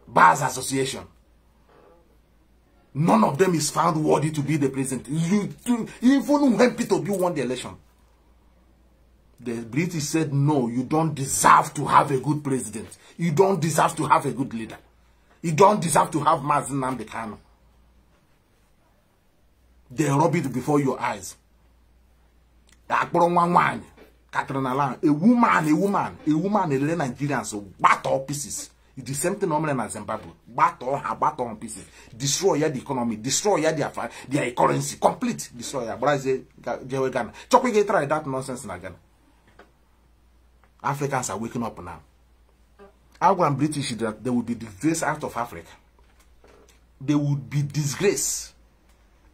Bars Association. None of them is found worthy to be the president. Even when Peter Obi won the election, the British said, no, you don't deserve to have a good president. You don't deserve to have a good leader. You don't deserve to have Mazi Nnamdi Kanu. They rub it before your eyes. A woman, a woman, a Nigerians, bat all pieces. It's the same thing normally in Zimbabwe. Bat all pieces. Destroy the economy, destroy their currency, complete destroy. Brazil, Ghana. Chokwe try that nonsense in Ghana. Africans are waking up now. I want British that they will be disgraced out of Africa. They would be disgraced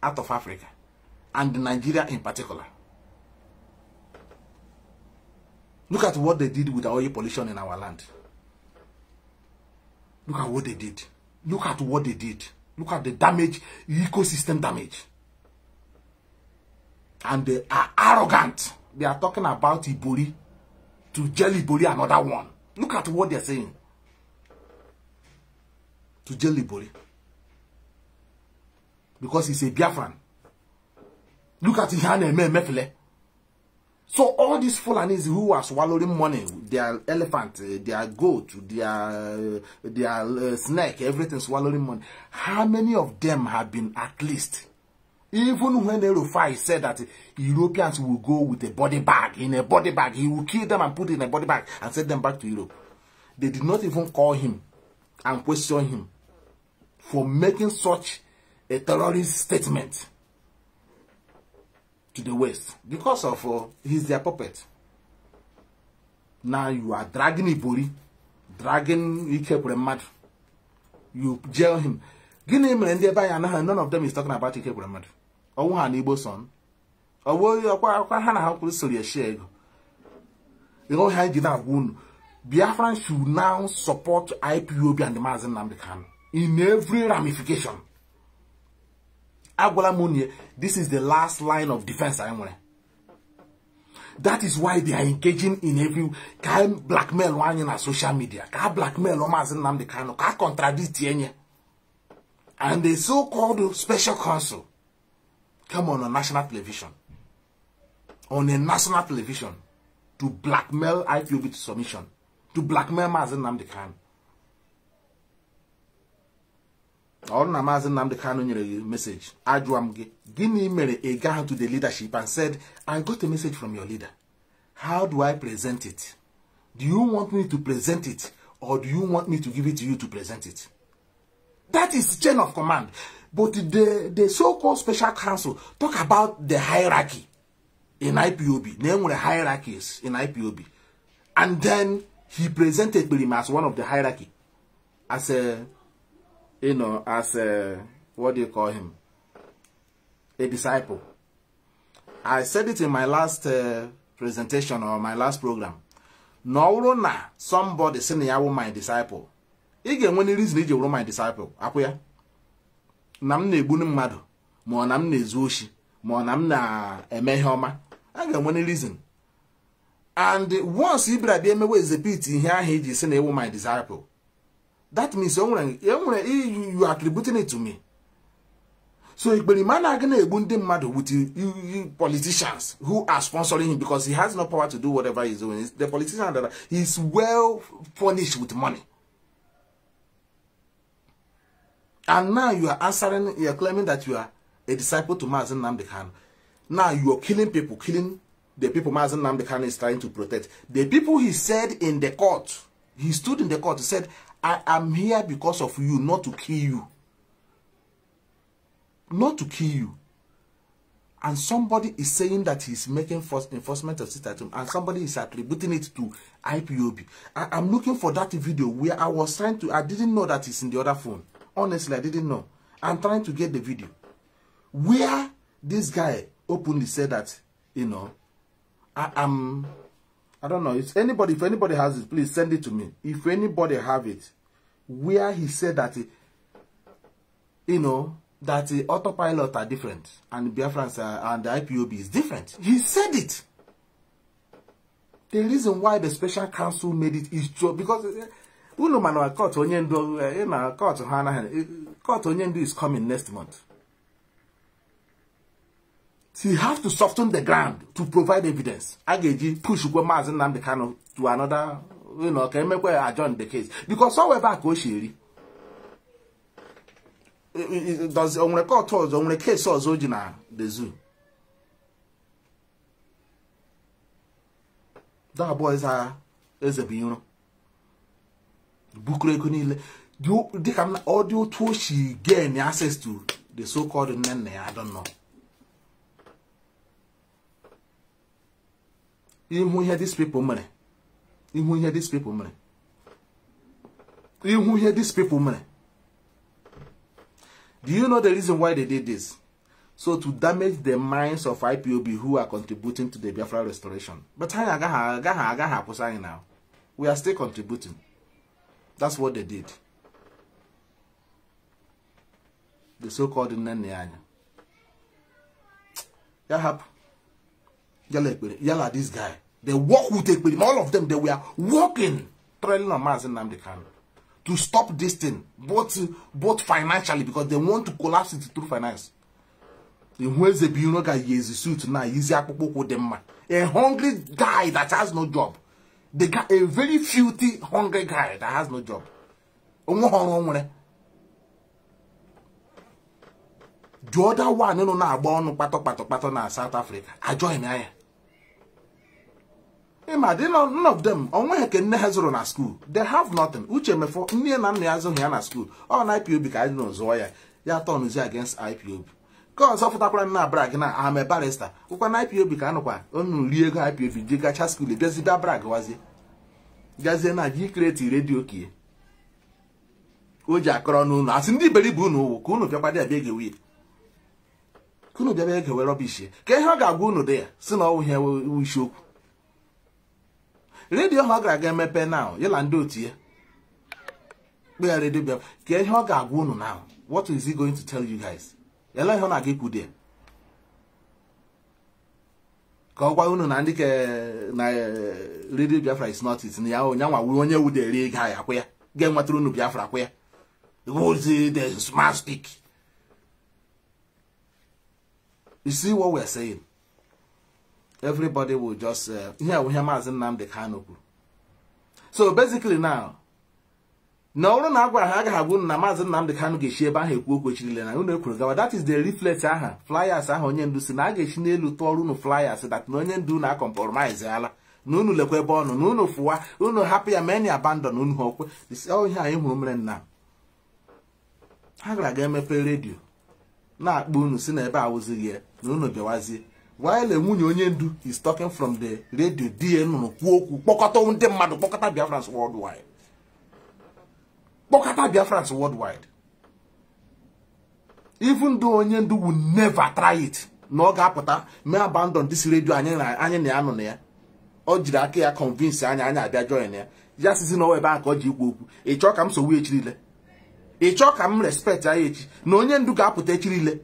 out of Africa, and Nigeria in particular. Look at what they did with the oil pollution in our land. Look at what they did. Look at what they did. Look at the damage, ecosystem damage. And they are arrogant. They are talking about Ibori to jelly Ibori another one. Look at what they're saying. To jelly Ibori. Because he's a Biafran. Look at Mefele. So all these Fulanis who are swallowing money, their elephant, their goat, their snake, everything swallowing money. How many of them have been at least? Even when Erufai said that Europeans will go with a body bag, in a body bag, he will kill them and put it in a body bag and send them back to Europe. They did not even call him and question him for making such a terrorist statement to the West because of he's their puppet. Now you are dragging Ibori, dragging Ike. You jail him. None of them is talking about Ike Bremad. Or one Igbo son. Or you know how did that wound. Biafra should now support Ipob and the Mazi Nnamdi Kanu in every ramification. This is the last line of defense. That is why they are engaging in every kind blackmail one in social media. Can blackmail Mazi Nnamdi Kanu, can contradict yenye. And the so-called special counsel come on national television. On a national television to blackmail Ipob to submission. To blackmail Mazi Nnamdi Kanu. All Mazi Nnamdi Kanu message. Ajuamge. Gini mere a guy to the leadership and said, I got a message from your leader. How do I present it? Do you want me to present it? Or do you want me to give it to you to present it? That is chain of command. But the so-called special counsel talk about the hierarchy in Ipob. Name the hierarchies in Ipob. And then he presented him as one of the hierarchy. As a what do you call him? A disciple. I said it in my last presentation or my last program. No, somebody saying I want my disciple. Again, when it is you want my disciple, Apuya. Nam ne bunu mado, mo nam ne zoshi, mo nam na emehoma. Again, when it reason. And once Ibra Demewe is a pit in here, he is saying I want my disciple. That means you are attributing it to me. So if the man are gonna with politicians who are sponsoring him because he has no power to do whatever he's doing. It's the politician that he's well furnished with money. And now you are answering, you are claiming that you are a disciple to Mazi Nnamdi Kanu. Now you are killing people, killing the people Mazi Nnamdi Kanu is trying to protect. The people he said in the court, he stood in the court, he said, I am here because of you, not to kill you. Not to kill you. And somebody is saying that he's making enforcement of statute, and somebody is attributing it to Ipob. I'm looking for that video where I was trying to, I didn't know that it's in the other phone. Honestly, I didn't know. I'm trying to get the video. Where this guy openly said that, I don't know. If anybody has it, please send it to me. If anybody have it, where he said that you know, that the autopilot are different and Biafrans and the IPOB is different. He said it. The reason why the special counsel made it is true because uno man court onyendu court onyendu is coming next month. So you have to soften the ground to provide evidence. Ageji push Mazi Nnamdi Kanu to another, you know, can make where adjourn the case because so we back Oshiri. Does on record towards on the case or Zojina the zoo. That boys are as a bino. Bukure Kunile. You dig an audio to she gain access to the so-called Nene, I don't know. Even who hear these people money. Even who hear these people money. Even who hear these people money. Do you know the reason why they did this? So to damage the minds of IPOB who are contributing to the Biafra restoration. But now. We are still contributing. That's what they did. The so-called Nnamdi. Yalla this guy. They walk with Ekpedi. All of them, they were walking, trailing on Mazi Nnamdi Kanu to stop this thing, both financially, because they want to collapse it through finance. The Wednesday Bureau guy is a suit now. He's a hungry guy that has no job. They got a very filthy, hungry guy that has no job. The other one, no, born pato na South Africa. I join here. None of them, only can never na school. They have nothing. Uche me for near Nnamdi here na school. All IPOB, I don't know Zoya. Ya turn is against IPOB. Cause of that na brag na I'm a barrister. Ukwa na IPOB ka anokwa. Onu liego IPOB jiga cha school. Bezi da brag wazi. Gaze na ji create radio kie. Oja akoro nu na asindi belibu nu ku unu piakwa dey beg ewe. Ku unu dey beg ewe rubbish. Ke ha ga agwu unu dey. Si na owo here we show. Radio ha ga emepe now. Yela ndi otie. Be radio be. Ke ha ga agwu unu now. What is he going to tell you guys? Yela ho na ga iku dey. Ka ogwa unu na ndi ke na radio Biafra is not it. Ni ya onyanwa wu onye wu dey ri ga ya kwa ya. Ge nwaturu unu Biafra kwa ya. The smart speak. You see what we're saying? Everybody will just here we hear Mazi Nnamdi Kanu. So basically now, no one na agwa ha ga hagu na Mazi Nnamdi Kanu ge shie ba ha ekwu okwu chirile na unu ekwuru gawa. That is the reflex aha flyers aha onye ndu si na ga echi n'elu toru unu flyers that no onye ndu na compromise ala na unu lekwe ebe onu na unu fuwa unu happy ya many abandon unu hokwe. This all here anyị hụrụ mere na ha gara ga emepe radio na akpọ unu si na ebe awụzighị ya na unu bịawazie while nwunye onye ndu is talking from the radio die nụrụ kwuo okwu kpọkọta ndị mmadụ kpọkọta Biafrans worldwide. Kpọkọta Biafrans worldwide. Even though onye ndu will never try it na ọ ga-apụta me abandon this radio anyị na ya nọ na ya ọ jiri aka ya convince anyị abịa join ya ya sisi na ebe aka ọ ji ikwu okwu ị chọọ ka m sowe echirile ị chọọ ka m respect ya echi na onye ndu ga-apụta echirile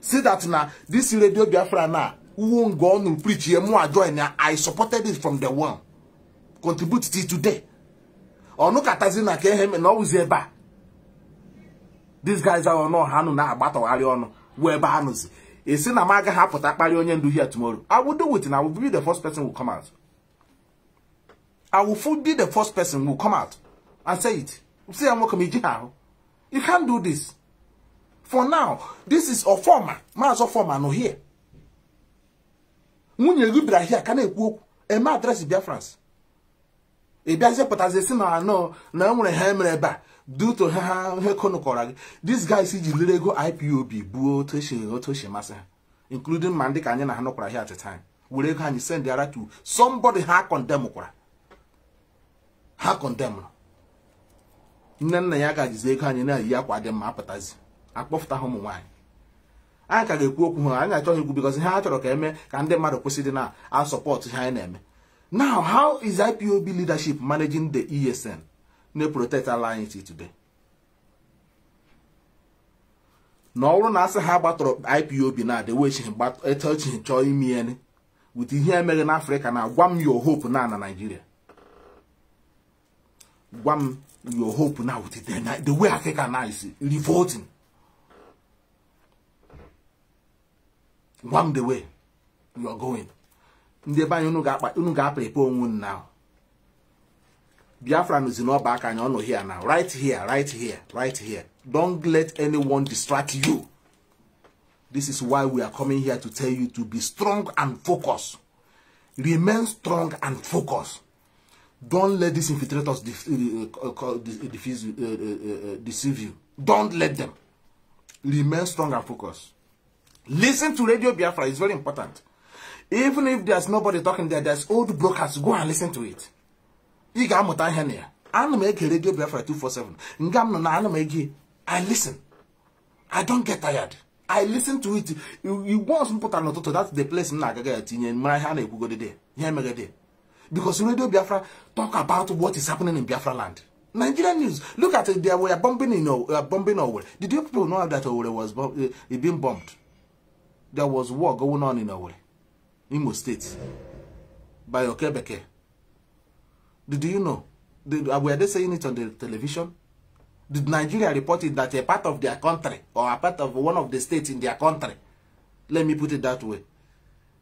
see that na this radio Biafra na uwo ngo ọnụ preach ye mụ join ya I supported it from the one contribute till today ọnụ katazi na ka ehe na ọwụzi ebe a these guys are no ha nụ na-agbatọgharị ọnụ wee ebe ha nụzi esi na m agaghị apụta kparị onye ndu here tomorrow. I will do it and I will be the first person who come out. I will be the first person who come out and say it. See, I'm welcome. You can't do this. For now, this is a former. Ma's a former no here. When you libra here, can I walk? A ma address Biafrans. A Biafra but as a sinner, no, I'm going to hammer back. Due to her konokorag, this guy see the Lego IPOB, Buo Toshi Massa, including Mandik and Hanokra here at the time. Will you send the other to somebody hack on Democrat? Hack on them. Nana Yaga is a can yakwa them appetize. I buffed a home wine. I can get walk and I told you because he had to look at me and the mother proceeding now. I'll support high name. Now, how is IPOB leadership managing the ESN? No protect alliance today. na ọrụ na asị ha gbatọrọ IPOB na the way she gbat etochi chọọ imi ene with ihe emere na Africa na gwa m your hope na Nigeria. Gwa m your hope now with the way Africa now is revolting. Gwa m the way you are going. Ndị ebe anyị unu ga-prepare onwe now. Biafra is in our back and you're here now. Right here, right here, right here. Don't let anyone distract you. This is why we are coming here to tell you to be strong and focused. Remain strong and focused. Don't let these infiltrators deceive you. Don't let them. Remain strong and focused. Listen to Radio Biafra. It's very important. Even if there's nobody talking there, there's old brokers. Go and listen to it. I Radio Biafra 247. I listen. I don't get tired. I listen to it. You want to put an auto, that's the place in my hand. Because Radio Biafra talk about what is happening in Biafra land. Nigerian news. Look at it. They were bombing in Owerri. Did you people know that Owerri was being bombed? There was war going on in Owerri, Imo State, by Okebeke. Did you know? Were they saying it on the television? Did Nigeria report it that a part of their country or a part of one of the states in their country, let me put it that way,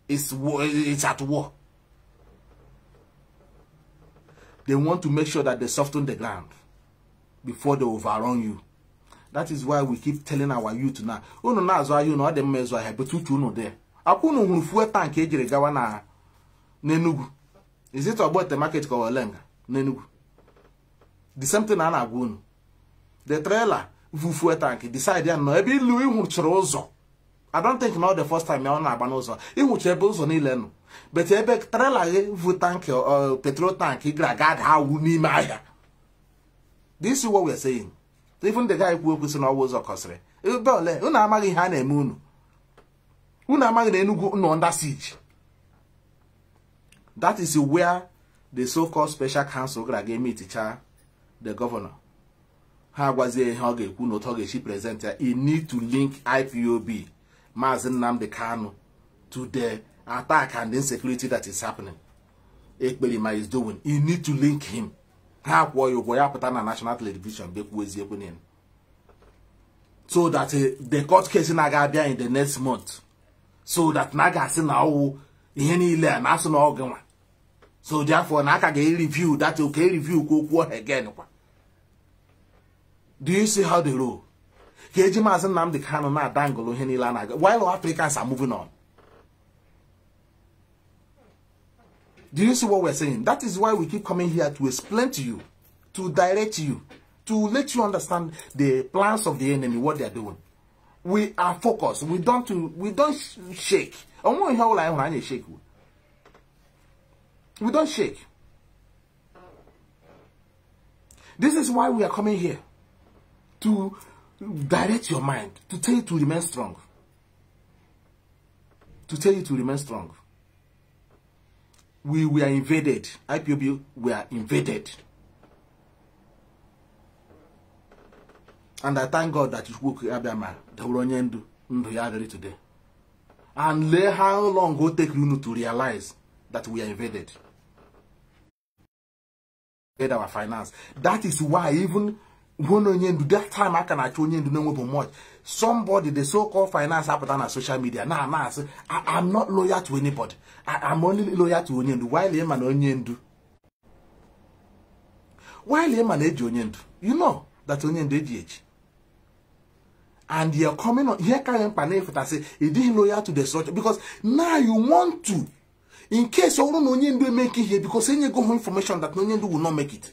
it's at war? They want to make sure that they soften the ground before they overrun you. That is why we keep telling our youth now. Oh no, now you know the measure here, but you know there. Akunu who fuel tank ejire gawa na Nenugu. Is it about the market called Lenga? Nenugu. The same thing na agunu. The trailer fuel tank decided no ebi Louis Huchrozo. I don't think not the first time on Abanozo. It would able ni lenu. But ebe trailer fuel tank or petrol tank gragad how we maya. This is what we are saying. Even the guy who works in our was a cosre. Una magi hane moon. Una magi Enugu no under siege. That is where the so-called special council gave me teacher, the governor. How was a Hoge Kuno Togeshi presenter? He need to link IPOB, Mazi Nnamdi Kanu, to the attack and insecurity that is happening. Ekbelima is doing. He need to link him. How you go put on a national television, so that the court case in Agabia in the next month, so that Naga now any national organ. So therefore, Naga review that okay review go again. Do you see how they roll? Kejima Nnamdi Kanu na dangle Henilana while Africans are moving on. Do you see what we're saying? That is why we keep coming here to explain to you, to direct you, to let you understand the plans of the enemy, what they're doing. We are focused. We don't shake. We don't shake. This is why we are coming here, to direct your mind, to tell you to remain strong. To tell you to remain strong. We were invaded. IPOB were invaded. And I thank God that you spoke Abiyama, the Uronyendu, Ndoyagari today. And how long will it take you to realize that we are invaded? Our finance. That is why even when that time I can actually do no much. Somebody, the so-called finance happened on social media. Now, I'm not loyal to anybody. I'm only loyal to Onyendu. Why him and Onyendu? Why him and Onyendu? You know that Onyendu DH. And you're coming on here, can you say he didn't loyal to the structure because now you want to, in case Onyendu make it here, because then you go information that Onyendu will not make it.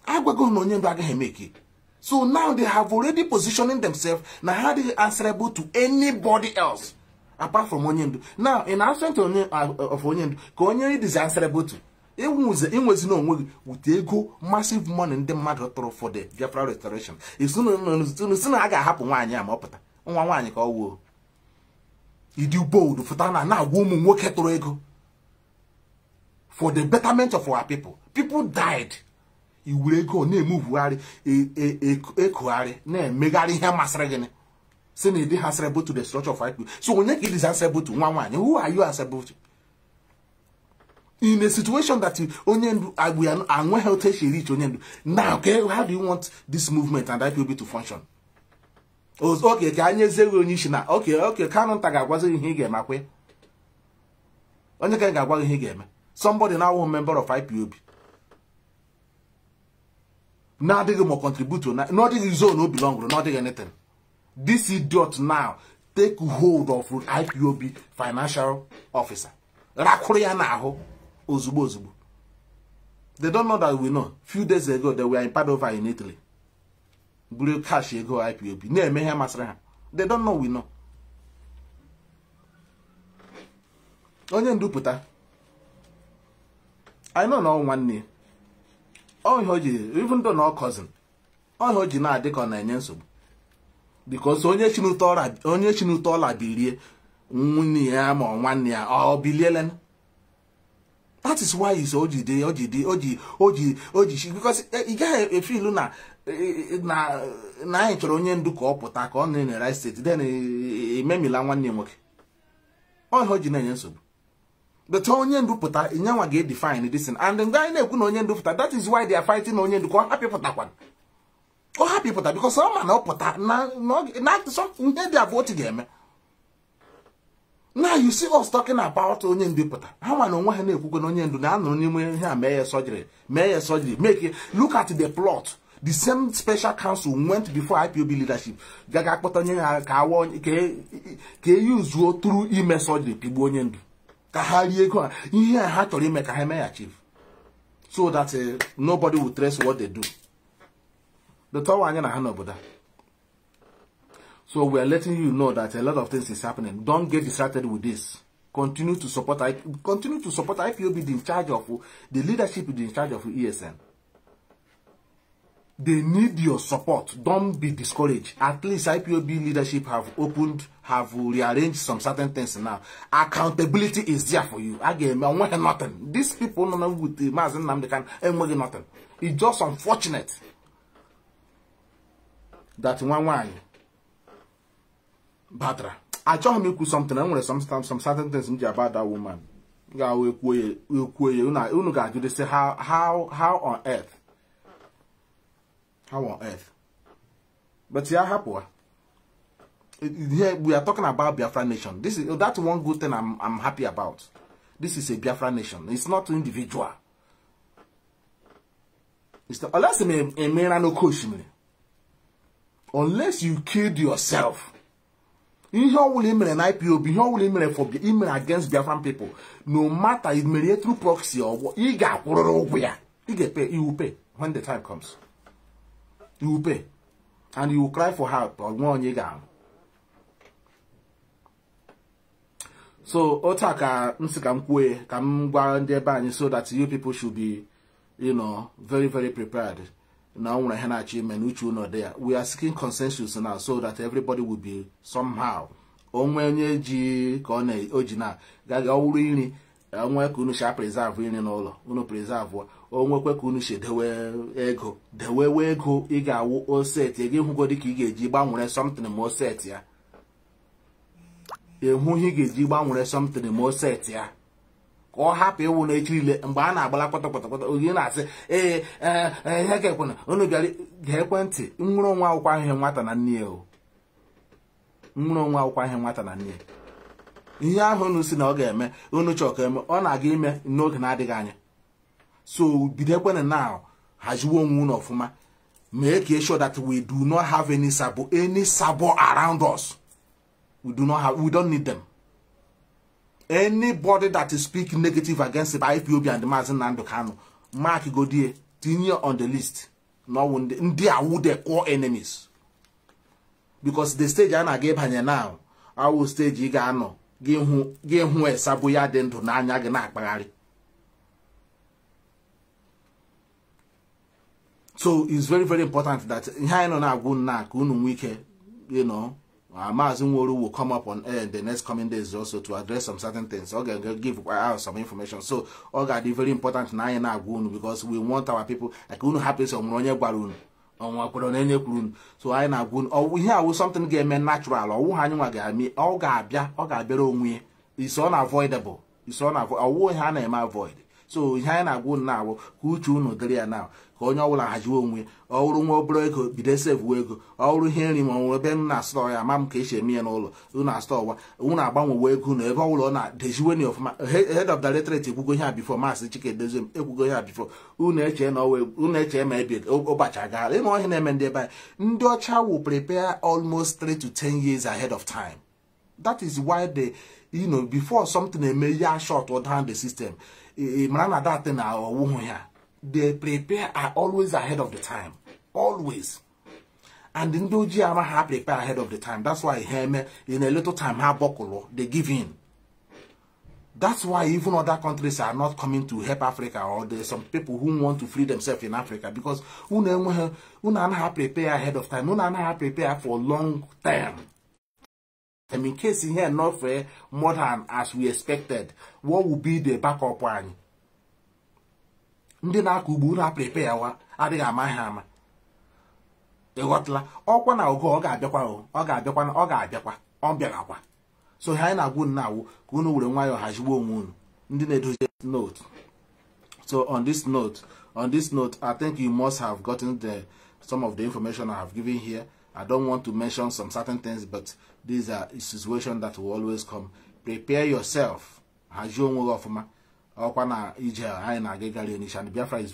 I go Onyendu make it. So now they have already positioning themselves. Now how they answerable to anybody else apart from Onyendu. Now in answer to of Onyendu, Onyendu is answerable to. It was no with ego massive money in the matter for the Biafra restoration. It's soon I got happen one yam up. One you call woe. You do bold for now woman work at ego for the betterment of our people. People died. You will go ne move wari e kuari ne megari here masragene Saying it is answerable to the structure of IPOB. So when it is answerable to one, who are you answerable to? In a situation that we are healthy, reach now, okay, how do you want this movement and IPOB to function? Okay, can you say okay, Kanu taga wasn't he game akwe? Only can go he game. Somebody now a member of IPOB. Now they more contribute to nothing is no belong, nothing anything. This idiot now take hold of IPOB financial officer. Rakuria now. Ozubo. They don't know that we know. Few days ago, they were in Padova in Italy. Blue cash go IPOB. They don't know we know. Onye ndu puta. I know no one name. Oh, Hoji, even though no cousin. Oh, Hoji na de kon na enyenso. Because onye chinutola bilie nwunni ya ma nwanne ya o bilielen. That is why he's Oji, because you get a feel na chọrọ onye ndu ka ọ pụta ka ọ na in the right state, then memila nwanne nwoke. Ọ Oji na enye nsogbu. But onye ndu pụta nyanwa ga define this thing, and then na-ekwu na onye ndu pụta, that is why they are fighting onye ndu ka ọ happy pụta kwan. Ọ happy pụta because ọ ma na ọ pụta na so ihe dị abụọ ti ga-eme. Now you see us talking about onye ndu pụta. How man onwe ha na-ekwukwe na onye ndu na anọ n'ime ihe a mee surgery. Make it look at the plot. The same special council went before IPOB leadership. Gaga akpọta onye ka awọ ka use through ime surgery pigbu onye ndu. Ka ha rie ego ihe ha chọrọ ime ka ha mee achieve. So that nobody will trace what they do. The tower anya na ha n'obodo. So we are letting you know that a lot of things is happening. Don't get distracted with this. Continue to support IPOB in charge of the leadership in charge of ESN. They need your support. Don't be discouraged. At least IPOB leadership have rearranged some certain things now. Accountability is there for you. Again, I want nothing. These people don't know with the Mazi Nnamdi can ain't nothing. It's just unfortunate that one. Batra. I told him something. I want some certain things about that woman. They say how on earth? How on earth? But yeah, happy. Here we are talking about Biafra nation. That's one good thing I'm happy about. This is a Biafra nation. It's not individual. It's not, unless you killed yourself. Ihe will email an IPOB, ihe will email for email against Biafran people. No matter it may through proxy or what, you get paid, you will pay when the time comes. You will pay. And you will cry for help or one you down. So Otaka Nsikamkwe Kamgwa so that you people should be, very, very prepared. Now we are seeking consensus now so that everybody will be somehow. Onwe ji kone ojina gaga uri onwe kunu sha preserve ni n'ụlọ unu preserve onwe kwe kunu she dewe ego ị ga-awụ offset ị ga-ehụgo dịka ị ga-eji gbanwere something mo set ya ehu ị ga-eji gbanwere something mo set ya ka ọ hapụ ewu na echirile mgbe a na-agbala kpọtọkpọtọkpọtọ oge na-asị ihe ga-ekwe unu bịara ga-ekwentị nwụrụ onwe akwụkwọ ihe nwata na nne o nwụrụ onwe akwụkwọ ihe nwata na nne ihe ahụ unu si na ọ ga-eme unu chọọ ka eme ọ na-aga ime n'oge na-adịghị anya so bido ekwene now haziwe onwe unu ọfụma make sure that we do not have any sabo around us. We don't need them. Anybody that is speaking negative against the IPOB and the Mazi Nnamdi Kanu, mark go there, tinye on the list. No one they are their core enemies. Because the stage I gave her now, I will stage igano, give who a saboya den to nanya gana. So it's very, very important that Mazi will come up on air in the next coming days also to address some certain things. Okay, give out some information. So, okay, very important now because we want our people like happy some So I na go or we here something get natural or anyị nwa ga-eme ọ ga-abịara onwe. It's unavoidable. It's unavoidable. Ha na-eme avoid. So ihe anyị na-agwụ now ka uche unu dịrị ya now ka onye ọbụla hajiwe onwe ọ wụrụ nwa obere ego bido save ego ọ wụrụ ihe nri ma ọ ebe m na-asọ ya ma m ka esi eme ya n'ụlọ unu asọ unu agbanwe ego na ebe ọbụla ọ na-dejiwe ni ọfụma head of directorate ekwugo ihe a before maasị Chike Doziem ekwugo ihe a before unu eche na unu eche ma ebe ụbọchị agaghala ịma ihe na-eme ndị ebe anyị ndị ọcha will prepare almost 3 to 10 years ahead of time. That is why they, before something a short or down the system, they prepare always ahead of the time. Always. And in Doji prepare ahead of the time. That's why in a little time they give in. That's why even other countries are not coming to help Africa, or there's some people who want to free themselves in Africa because prepare ahead of time, prepare for long term. And in case here not fair more than as we expected, what will be the backup one? Ndị na-akụ ugbo na prepare wa adịghị ama ha ama. Ịghọtala ọkwa na ogo ọ ga-abịakwa ọ bịarakwa. So ha na-agwụ na-awụ ka unu were nwayọ hajiwe onwe unu ndị na-edozie note. So on this note, I think you must have gotten some of the information I have given here. I don't want to mention some certain things, but these are situations that will always come. Prepare yourself. Biafra is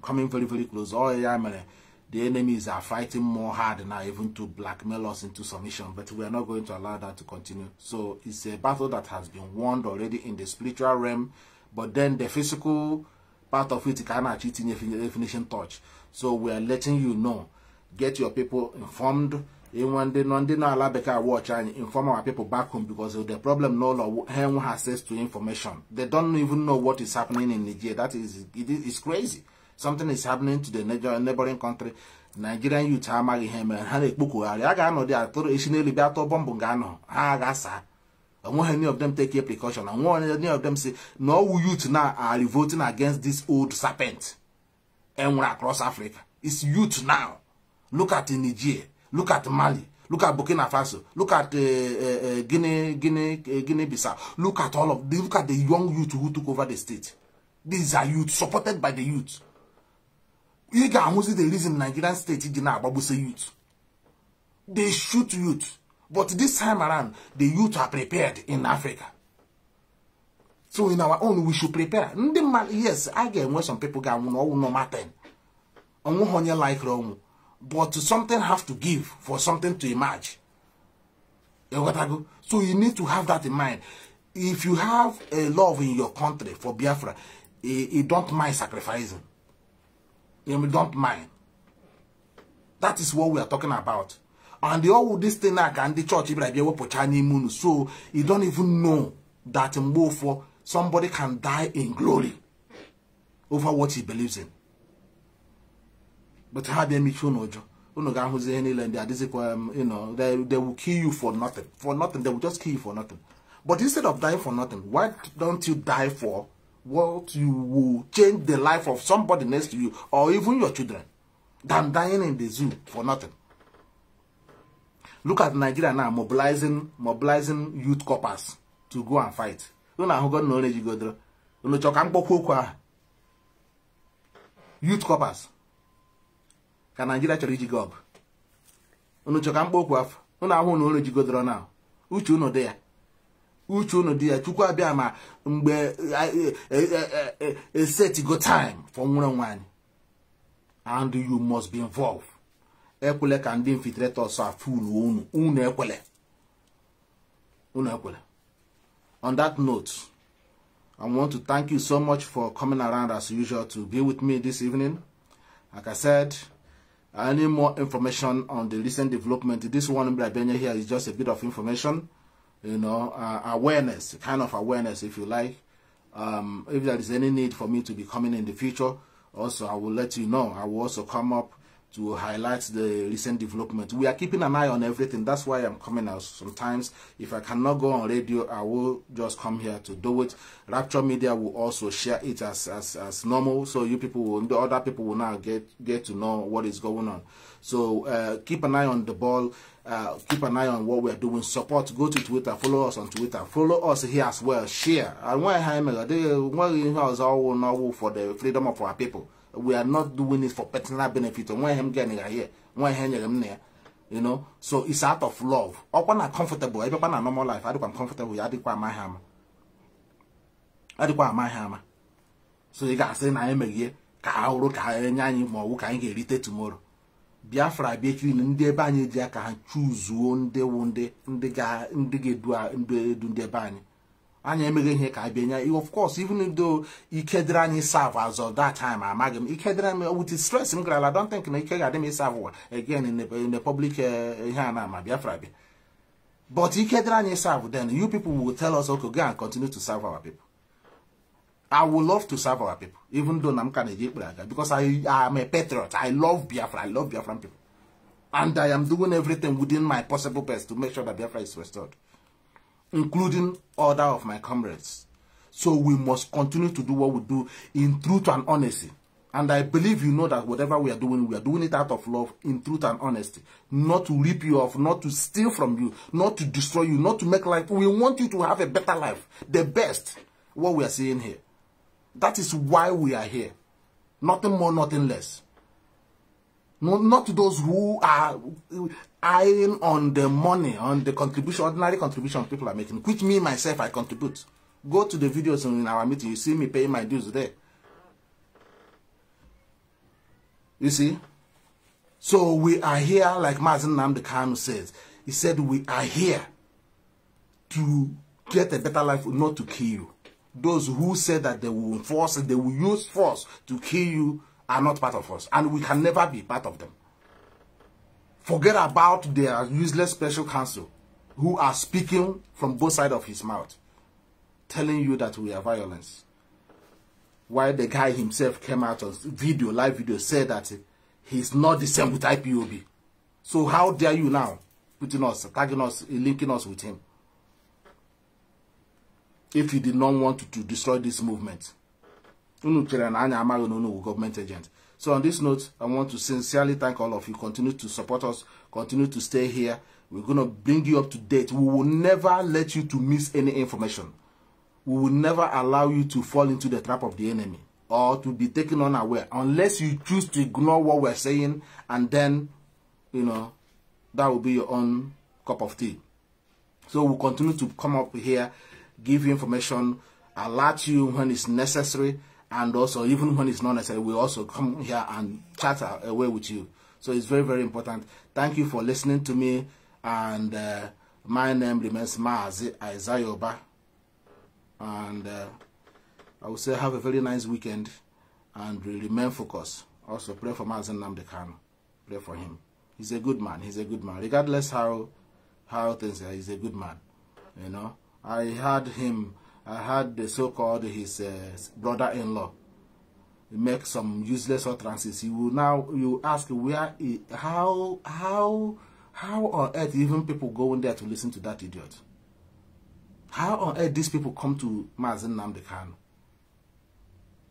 coming very, very close. The enemies are fighting more hard now, even to blackmail us into submission, but we are not going to allow that to continue. So it's a battle that has been won already in the spiritual realm, but then the physical part of it cannot cheat in a finishing touch. So we are letting you know. Get your people informed. When they not allow better watch and inform our people back home, because the problem no law has access to information. They don't even know what is happening in Nigeria. It's crazy. Something is happening to the neighboring country. Nigerian youth are marrying him and had a book. I got no there. Occasionally be out of bombungano. And one any of them take a precaution, and one any of them say no youth now are revolting against this old serpent. And we're across Africa. It's youth now. Look at Niger, look at Mali, look at Burkina Faso, look at Guinea-Bissau, look at look at the young youth who took over the state. These are youth supported by the youth. You guys the reason Nigerian state is now about youth. They shoot youth, but this time around the youth are prepared in Africa. So in our own, we should prepare. Yes, I get when some people get no matter. Like but something have to give for something to emerge. So you need to have that in mind. If you have a love in your country for Biafra, you don't mind sacrificing. You don't mind. That is what we are talking about. And the all this thing and the church so you don't even know that for somebody can die in glory over what he believes in. But how they make you know, they will kill you for nothing. For nothing, they will just kill you for nothing. But instead of dying for nothing, why don't you die for what you will change the life of somebody next to you or even your children than dying in the zoo for nothing? Look at Nigeria now mobilizing youth corpers to go and fight. Youth corpers. Can Nigeria chọrọ gog? Unu chọka mkpokwu afọ. Unu ahụ na unu jigodoro now. Uche unu dị ya. Uche unu dị ya. Chukwu abịa ma mgbe a set go time for nwere nwanyị. And you must be involved. Ekwele ka ndị infiltrators are full unu. Unu ekwele. Unu ekwele. On that note, I want to thank you so much for coming around as usual to be with me this evening. Like I said, I need more information on the recent development. This one in here is just a bit of information, awareness, kind of awareness, if you like. If there is any need for me to be coming in the future, also I will let you know. I will also come up to highlight the recent development. We are keeping an eye on everything. That's why I'm coming out. Sometimes, if I cannot go on radio, I will just come here to do it. Rapture Media will also share it as normal, so you people will, the other people will now get to know what is going on. So keep an eye on the ball. Keep an eye on what we're doing. Support. Go to Twitter. Follow us on Twitter. Follow us here as well. Share. And all for the freedom of our people. We are not doing it for personal benefit. You know, so it's out of love. When I'm comfortable, if I'm normal life, I'm comfortable. I my hammer. So you guys say, I am a year. Tomorrow. Biafra between ndị banye ji aka ha choose ndị wonde ndị ga do ndị banye anya emeghe ihe ka abịanya. Of course, even though ikedra anyị serve as of that time, amagem ikedra me with stress I don't think na ikega dem serve again in the public here na ma Biafra be. But ikedra anyị serve, then you people will tell us, okay, go and continue to serve our people. I would love to serve our people, even though I'm kind of because I am a patriot. I love Biafra. I love Biafran people. And I am doing everything within my possible best to make sure that Biafra is restored, including other of my comrades. So we must continue to do what we do in truth and honesty. And I believe you know that whatever we are doing it out of love, in truth and honesty. Not to rip you off, not to steal from you, not to destroy you, not to make life. We want you to have a better life, the best. What we are seeing here. That is why we are here. Nothing more, nothing less. No, not those who are eyeing on the money, on the contribution, ordinary contribution people are making, which me, myself, I contribute. Go to the videos in our meeting. You see me paying my dues there. You see? So we are here, like Mazi Nnamdi Kanu says. He said we are here to get a better life, not to kill you. Those who say that they will force, they will use force to kill you are not part of us. And we can never be part of them. Forget about their useless special counsel who are speaking from both sides of his mouth, telling you that we are violence. While the guy himself came out on video, live video, said that he's not the same with IPOB. So how dare you now putting us, tagging us, linking us with him? If you did not want to destroy this movement. Government agent. So on this note, I want to sincerely thank all of you. Continue to support us. Continue to stay here. We're going to bring you up to date. We will never let you to miss any information. We will never allow you to fall into the trap of the enemy or to be taken unaware unless you choose to ignore what we're saying, and then, you know, that will be your own cup of tea. So we'll continue to come up here, give you information, alert you when it's necessary, and also even when it's not necessary, we also come here and chat away with you. So it's very, very important. Thank you for listening to me, and my name remains Mazi Aizayoba, and I will say have a very nice weekend, and remain focused. Also pray for Mazi Nnamdi Kanu. Pray for him. He's a good man. He's a good man. Regardless how things are, he's a good man. You know, I had the so-called his brother-in-law make some useless utterances. You ask where how on earth even people go in there to listen to that idiot? How on earth these people come to Mazi Nnamdi Kanu?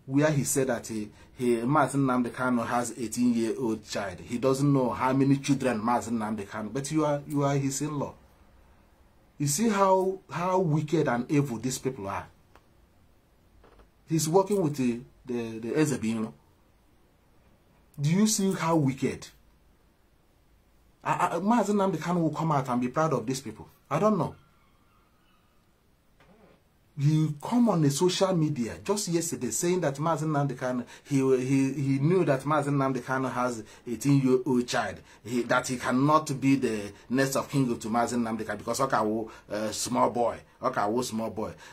Where he said that Mazi Nnamdi Kanu has 18-year-old child. He doesn't know how many children Mazi Nnamdi Kanu, but you are his in-law. You see how wicked and evil these people are. He's working with the Ezebin. Do you see how wicked? Mazi Nnamdi Kanu will come out and be proud of these people. I don't know. He come on the social media just yesterday saying that Mazi Nnamdi Kanu, he knew that Mazi Nnamdi Kanu has 18-year-old child. That he cannot be the next of king to Mazi Nnamdi Kanu because Okawo small boy.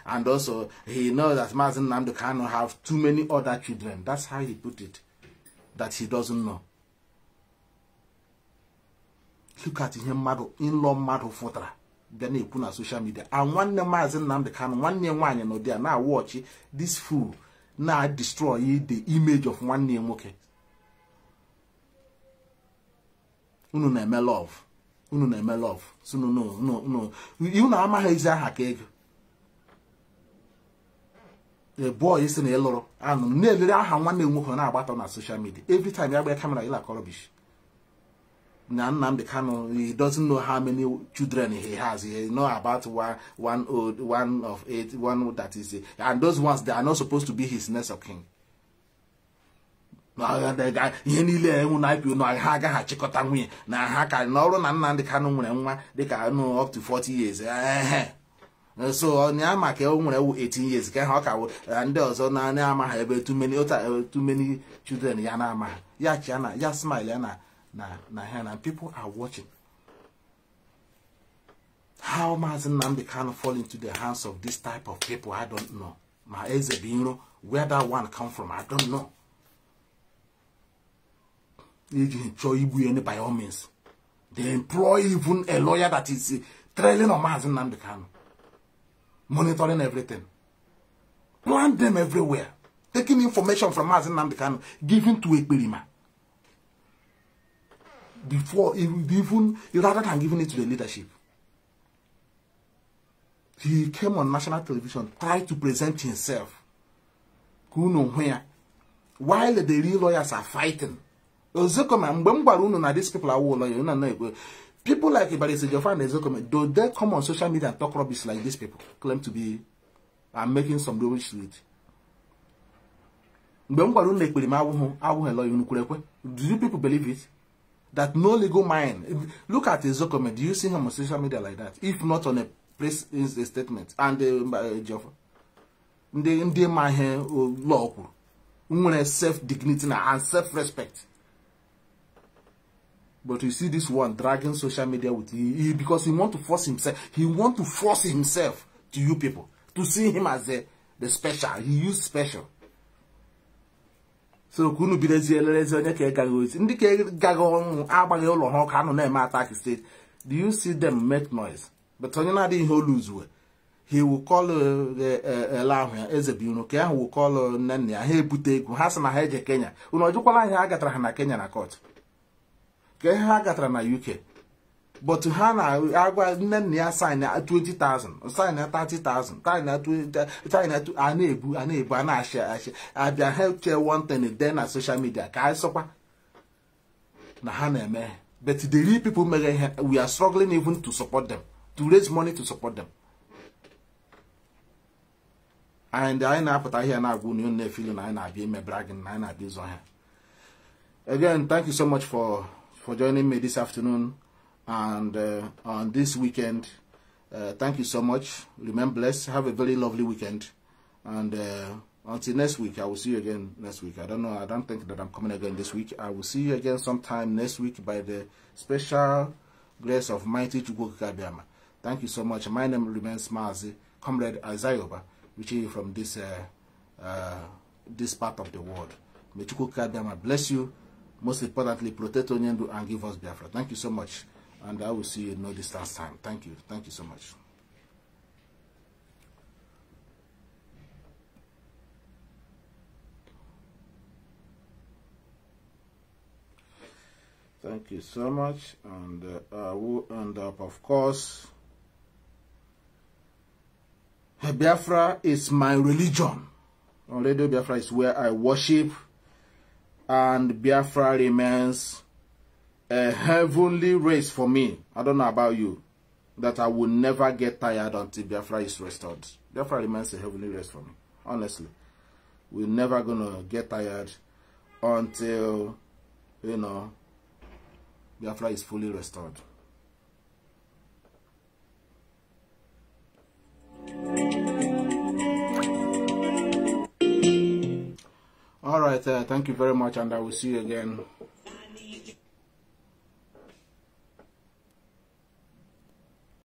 And also he knows that Mazi Nnamdi Kanu have too many other children. That's how he put it. That he doesn't know. Look at him, in-law madu fotra. Then he put on social media. And one Mazi Nnamdi Kanu, one name one no there. Now watch this fool now destroy the image of one name. Okay. unu na-eme love. Unu na-eme love. So no. You na ama ha izi aha ka ego. The boy is in a loro and nearly aha nwanne nwoke na agbata na social media. Every time you have camera, you like rubbish. Nnamdi Kanu, he doesn't know how many children he has. He know about one of 8, one that is, and those ones they are not supposed to be his next of king. The guy, he nearly no haga ha chikota nwi na haka na ọrụ na Nnamdi Kanu nwere nwa dị ka no up to 40 years. So Onyama ke o nwere 18 years ka ha ka and ọzọ na ama ha ebe too many children ya na ama ya chiana ya smile ya na hand, and people are watching. How Mazi Nnamdi Kanu fall into the hands of this type of people, I don't know. My Ezebino, where that one come from, I don't know. By all means. They employ even a lawyer that is trailing on Mazi Nnamdi Kanu, monitoring everything. Plant them everywhere. Taking information from Mazi Nnamdi Kanu, giving to Ekperima. Before even rather than giving it to the leadership. He came on national television, tried to present himself. Who know where? While the real lawyers are fighting. These people are lawyers. People like Biafra and Ezekome, do they come on social media and talk rubbish like these people? Claim to be making some rubbish with it. Do you people believe it? That no legal mind. Look at Ezekome. Do you see him on social media like that? If not on a press statement and Joffa, they my law, self dignity and self respect. But you see this one dragging social media with he because he want to force himself. He want to force himself to you people to see him as the special. He used special. So Kunu be the do you see them make noise? But Tonyana didn't lose way. He will call the Ezebino, he will call Nnamdi, he put a Hassan Haja Kenya. Unojukola Hagatra na Kenya na court. Hagatra na UK. But to Hana, Nnamdi sign at 20,000, sign at 30,000, sign at 20,000, unable, and I share. I've been healthcare one thing, then at social media. Kai sopa Nahana me. But the real people, we are struggling even to support them, to raise money to support them. And I know, but I hear now, good feeling, I be me bragging, I be on here. Again, thank you so much for joining me this afternoon and on this weekend. Thank you so much. Remain blessed. Have a very lovely weekend. And until next week, I will see you again next week. I don't know. I don't think that I'm coming again this week. I will see you again sometime next week by the special grace of mighty Chukwuka. Thank you so much. My name remains Mazi, Comrade Azayoba, which is from this this part of the world. May Chukwuka bless you. Most importantly, protect Onyendu and give us Biafra. Thank you so much. And I will see you in no distance time. Thank you. Thank you so much. Thank you so much. And I will end up, of course. Biafra is my religion. Radio Biafra is where I worship. And Biafra remains a heavenly race for me. I don't know about you. That I will never get tired until Biafra is restored. Biafra remains a heavenly race for me. Honestly. We're never gonna get tired until, you know, Biafra is fully restored. All right, thank you very much, and I will see you again